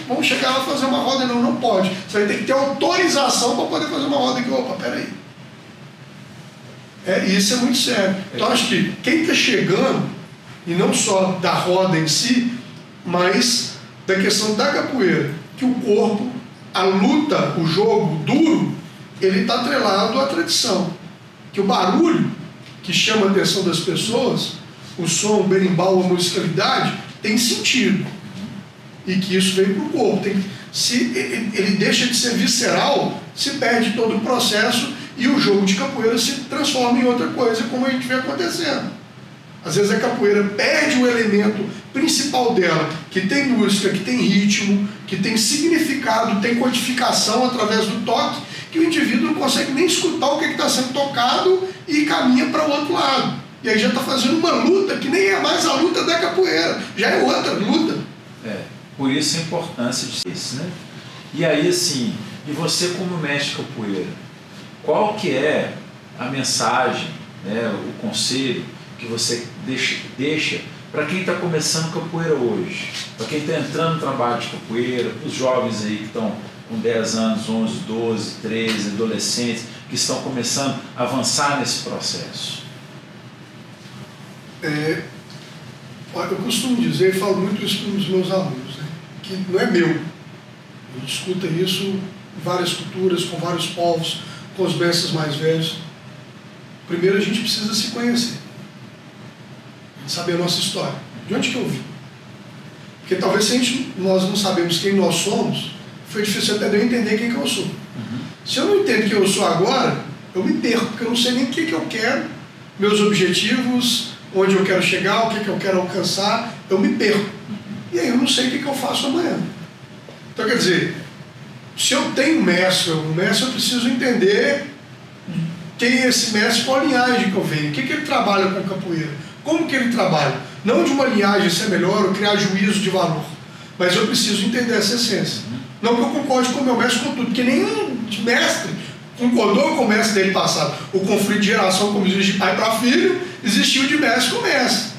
Vamos chegar lá e fazer uma roda, não pode. Você vai ter que ter autorização para poder fazer uma roda aqui. Opa, peraí. Isso é muito sério. Então acho que quem está chegando, e não só da roda em si, mas da questão da capoeira, que o corpo, a luta, o jogo duro, ele está atrelado à tradição. Que o barulho, que chama a atenção das pessoas, o som, o berimbau, a musicalidade, tem sentido. E que isso vem para o corpo. Se ele deixa de ser visceral, se perde todo o processo e o jogo de capoeira se transforma em outra coisa, como a gente vê acontecendo. Às vezes a capoeira perde o elemento principal dela, que tem música, que tem ritmo, que tem significado, tem codificação através do toque, que o indivíduo não consegue nem escutar o que está sendo tocado e caminha para o outro lado. E aí já está fazendo uma luta que nem é mais a luta da capoeira, já é outra luta. Por isso a importância disso, né? E aí, assim, e você como mestre capoeira, qual que é a mensagem, né, o conselho que você deixa para quem está começando capoeira hoje, para quem está entrando no trabalho de capoeira, os jovens aí que estão com 10 anos, 11, 12, 13, adolescentes, que estão começando a avançar nesse processo? Eu costumo dizer, e falo muito isso para os meus alunos, né, que não é meu. A gente escuta isso em várias culturas, com vários povos, com os mestres mais velhos. Primeiro a gente precisa se conhecer, saber a nossa história, de onde que eu vim. Porque talvez se nós não sabemos quem nós somos, foi difícil até de eu entender quem que eu sou. Se eu não entendo quem eu sou agora, eu me perco, porque eu não sei nem o que eu quero, meus objetivos, onde eu quero chegar, o que eu quero alcançar, eu me perco. E aí eu não sei o que eu faço amanhã. Então, quer dizer, se eu tenho um mestre eu preciso entender quem é esse mestre, qual linhagem que eu venho, o que ele trabalha com capoeira, como que ele trabalha. Não de uma linhagem ser melhor ou criar juízo de valor, mas eu preciso entender essa essência. Não que eu concorde com o meu mestre com tudo, porque nenhum mestre concordou com o mestre dele passado. O conflito de geração, como existe de pai para filho, existiu de mestre com mestre.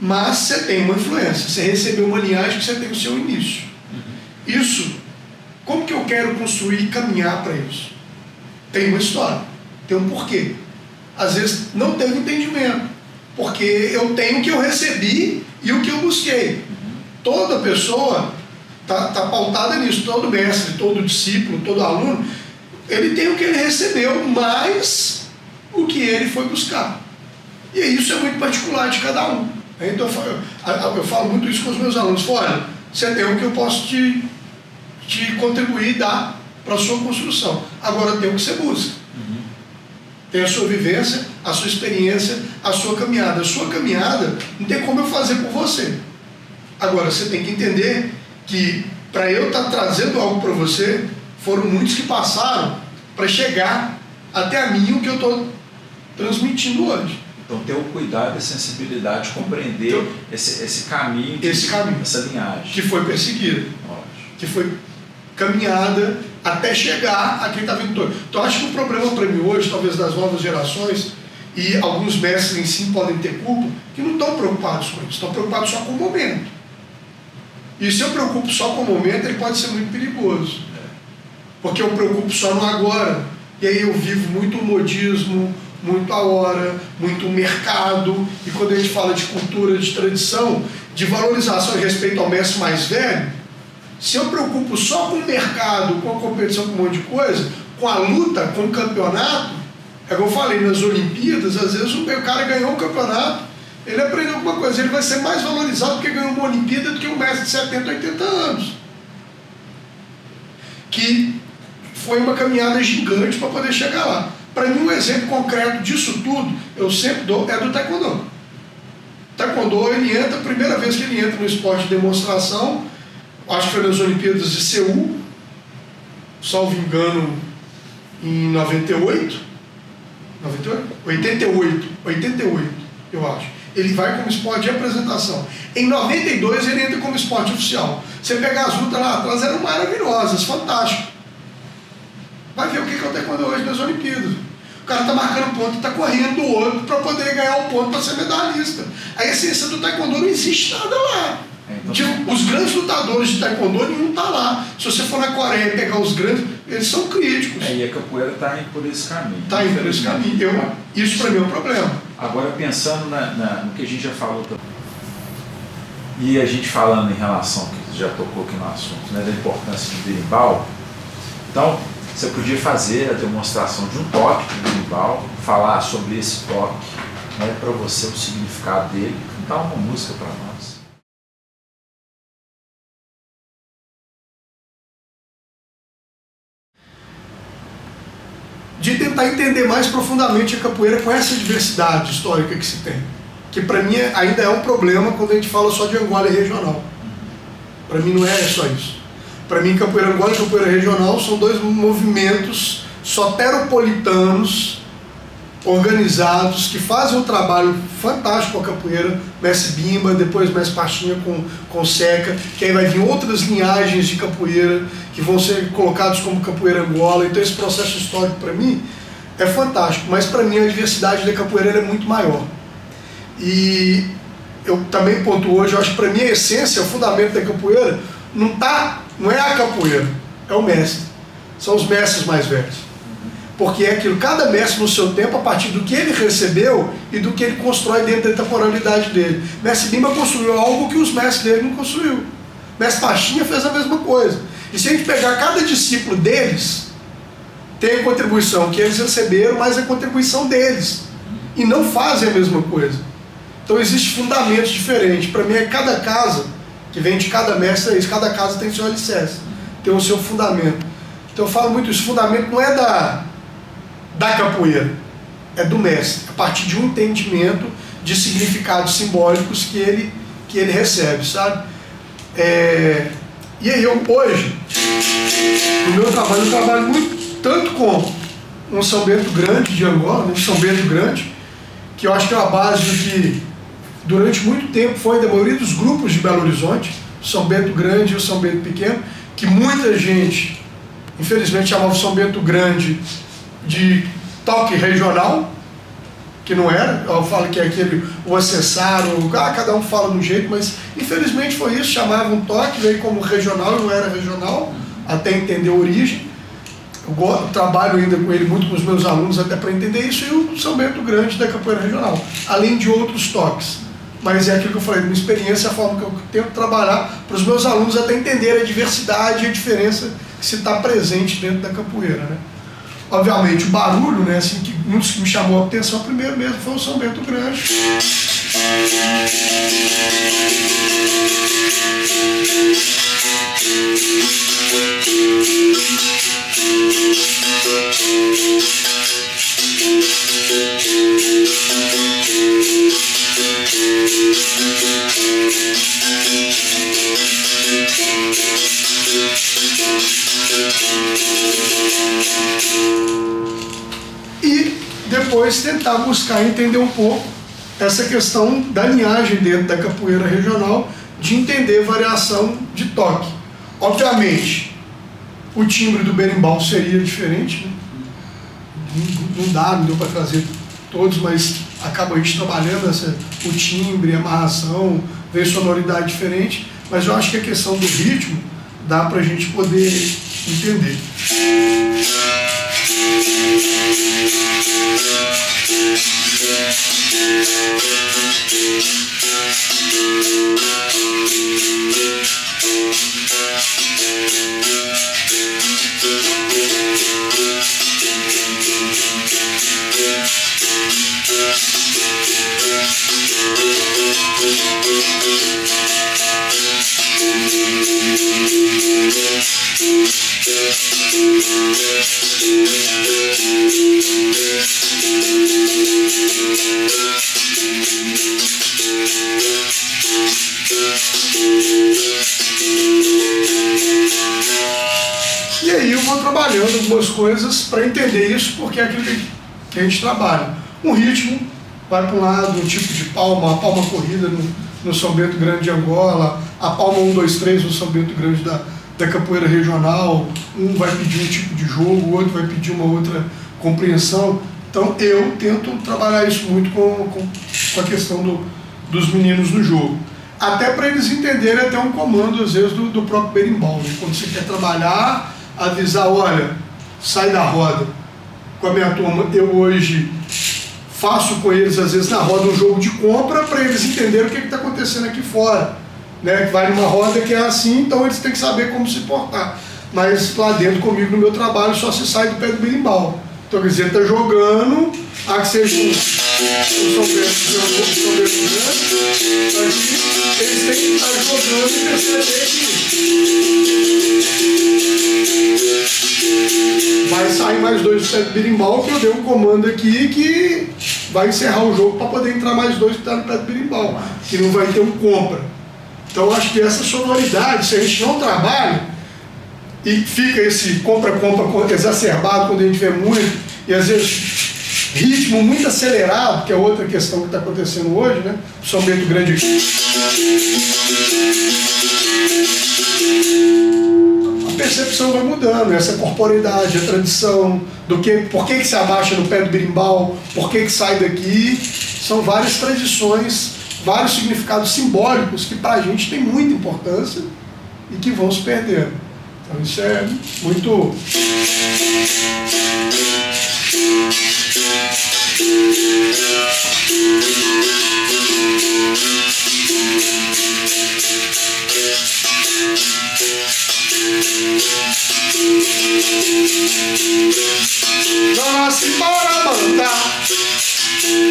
Mas você tem uma influência, você recebeu uma linhagem que você tem o seu início. Isso, como que eu quero construir e caminhar para isso? Tem uma história, tem um porquê. Às vezes não tem entendimento, porque eu tenho o que eu recebi e o que eu busquei. Toda pessoa está pautada nisso, todo mestre, todo discípulo, todo aluno, ele tem o que ele recebeu, mais o que ele foi buscar. E isso é muito particular de cada um. Então eu falo muito isso com os meus alunos. Olha, você tem o que eu posso te contribuir e dar para a sua construção. Agora tem o que você busca. Tem a sua vivência, a sua experiência, a sua caminhada. A sua caminhada não tem como eu fazer por você. Agora você tem que entender que para eu estar trazendo algo para você, foram muitos que passaram para chegar até a mim o que eu estou transmitindo hoje. Então ter o cuidado e a sensibilidade de compreender então, esse caminho, essa linhagem. Que foi perseguida, que foi caminhada até chegar a quem está vindo todo. Então acho que o problema para mim hoje, talvez das novas gerações, e alguns mestres em si podem ter culpa, que não estão preocupados com isso, estão preocupados só com o momento. E se eu preocupo só com o momento, ele pode ser muito perigoso. Porque eu preocupo só no agora. E aí eu vivo muito o modismo, muito a hora, muito o mercado. E quando a gente fala de cultura, de tradição, de valorização e respeito ao mestre mais velho, se eu preocupo só com o mercado, com a competição, com um monte de coisa, com a luta, com o campeonato, é como eu falei, nas Olimpíadas, às vezes o cara ganhou o campeonato, ele aprendeu alguma coisa, ele vai ser mais valorizado porque ganhou uma Olimpíada do que um mestre de 70, 80 anos. Que foi uma caminhada gigante para poder chegar lá. Para mim, um exemplo concreto disso tudo, eu sempre dou, é do Taekwondo. Taekwondo, ele entra, a primeira vez que ele entra no esporte de demonstração, acho que foi nas Olimpíadas de Seul, salvo engano, em 88, 88, eu acho. Ele vai como esporte de apresentação. Em 92 ele entra como esporte oficial. Você pegar as lutas lá atrás, eram maravilhosas, fantástico. Vai ver o que é o Taekwondo hoje nas Olimpíadas. O cara está marcando ponto e está correndo do outro para poder ganhar o ponto para ser medalhista. A essência do taekwondo não existe nada lá. Tipo, os grandes lutadores de taekwondo, nenhum está lá. Se você for na Coreia e pegar os grandes, eles são críticos. E a capoeira está indo por esse caminho. Está indo por esse caminho. Isso para mim é um problema. Agora, pensando no que a gente já falou também, e a gente falando em relação, que já tocou aqui no assunto, né, da importância do berimbau, então você podia fazer a demonstração de um toque de berimbau, falar sobre esse toque, né, para você, o significado dele, cantar uma música para nós. De tentar entender mais profundamente a capoeira com essa diversidade histórica que se tem. Que para mim ainda é um problema quando a gente fala só de Angola e regional. Para mim não é só isso. Para mim, capoeira Angola e capoeira regional são dois movimentos soteropolitanos, organizados, que fazem um trabalho fantástico com a capoeira, Mestre Bimba, depois Mestre Pastinha com Seca, que aí vai vir outras linhagens de capoeira que vão ser colocados como capoeira Angola. Então esse processo histórico para mim é fantástico, mas para mim a diversidade da capoeira é muito maior. E eu também pontuo hoje, eu acho que para mim a essência, o fundamento da capoeira não é a capoeira, é o mestre, são os mestres mais velhos. Porque é aquilo, cada mestre no seu tempo, a partir do que ele recebeu e do que ele constrói dentro da temporalidade dele. Mestre Bimba construiu algo que os mestres dele não construiu. Mestre Pastinha fez a mesma coisa. E se a gente pegar cada discípulo deles, tem a contribuição que eles receberam, mas a contribuição deles. E não fazem a mesma coisa. Então existem fundamentos diferentes. Para mim é cada casa, que vem de cada mestre, é isso, cada casa tem seu alicerce, tem o seu fundamento. Então eu falo muito isso, o fundamento não é da capoeira, é do mestre, a partir de um entendimento de significados simbólicos que ele recebe, sabe? E aí eu hoje, no meu trabalho, eu trabalho muito, tanto com um São Bento Grande de Angola, um São Bento Grande, que eu acho que é a base do que durante muito tempo foi da maioria dos grupos de Belo Horizonte, o São Bento Grande e o São Bento Pequeno, que muita gente, infelizmente, chamava o São Bento Grande de toque regional, que não era, eu falo que é aquele, o acessar, cada um fala de um jeito, mas infelizmente foi isso, chamavam toque, veio como regional, não era regional, até entender a origem. Eu trabalho ainda com ele, muito com os meus alunos, até para entender isso, e o São Bento Grande da capoeira regional, além de outros toques. Mas é aquilo que eu falei, minha experiência, a forma que eu tento trabalhar para os meus alunos até entender a diversidade e a diferença que se está presente dentro da capoeira, né? Obviamente o barulho, né, assim, que muitos que me chamou a atenção primeiro mesmo foi o São Bento Grande. E depois tentar buscar entender um pouco essa questão da linhagem dentro da capoeira regional, de entender variação de toque. Obviamente, o timbre do berimbau seria diferente, né? Não deu para trazer todos, mas acaba a gente trabalhando o timbre, a amarração, veio sonoridade diferente, mas eu acho que a questão do ritmo dá para a gente poder entender. E aí eu vou trabalhando algumas coisas para entender isso, porque é aquilo que a gente trabalha. Um ritmo vai para um lado, um tipo de palma, a palma corrida no São Bento Grande de Angola, a palma 1, 2, 3 no São Bento Grande da capoeira regional. Um vai pedir um tipo de jogo, o outro vai pedir uma outra compreensão. Então eu tento trabalhar isso muito com a questão dos meninos no jogo. Até para eles entenderem até um comando, às vezes, do próprio berimbau. Né? Quando você quer trabalhar, avisar, olha, sai da roda. Com a minha turma, eu hoje faço com eles, às vezes, na roda um jogo de compra para eles entenderem o que está acontecendo aqui fora. Né? Que vai numa roda que é assim, então eles têm que saber como se portar. Mas lá dentro, comigo, no meu trabalho, só se sai do pé do berimbau. Então, quer dizer, está jogando, há que seja o São Bento grande, eles têm que estar jogando e perceber que vai sair mais 2 do pé do berimbau, que eu dei um comando aqui que vai encerrar o jogo para poder entrar mais 2 que está no pé do berimbau, que não vai ter um compra. Então, acho que essa sonoridade, se a gente não trabalha, e fica esse compra-compra exacerbado quando a gente vê muito, e às vezes ritmo muito acelerado, que é outra questão que está acontecendo hoje, né? São Bento Grande aqui. A percepção vai mudando, essa corporeidade, a tradição, por que se abaixa no pé do berimbau, por que sai daqui, são várias tradições, vários significados simbólicos que para a gente tem muita importância e que vão se perdendo. Então isso é muito... Não nasci para mandar,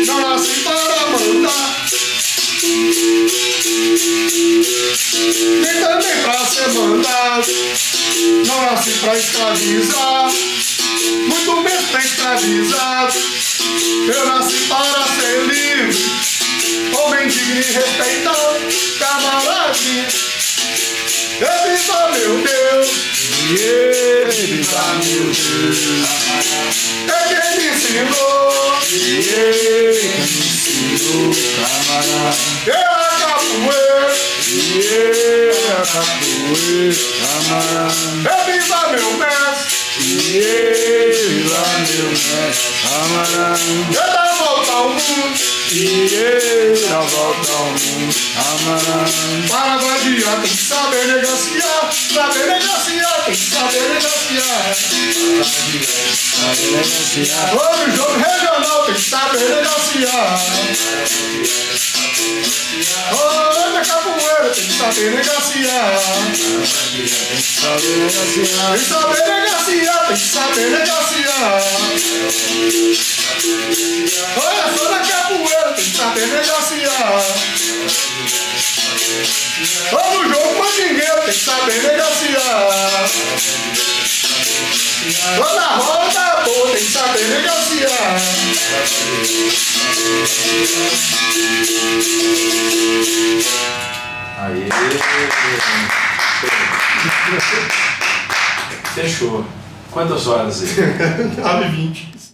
não nasci para mandar, nem também para ser mandado, não nasci para escravizar, muito menos para escravizado. Eu nasci para ser livre, homem digno e respeitado, camaradinha. Viva meu Deus, viva meu Deus. É quem me ensinou, camarada. É a capoeira, camarada. É viva meu mestre, viva meu mestre, camarada. É dar volta ao mundo, dar volta ao mundo, camarada. Para vadiar tem que saber negociar, saber negociar, tem que saber negociar. Todo jogo regional tem que saber negociar. Toda capoeira tem que saber negociar. Tem que saber negociar, tem que saber negociar. Olha só na capoeira tem que saber negociar. Todo jogo mandingueiro tem que saber negociar. Toda roda boa tem que saber negociar. Aí. Fechou. Quantas horas aí? 9h20.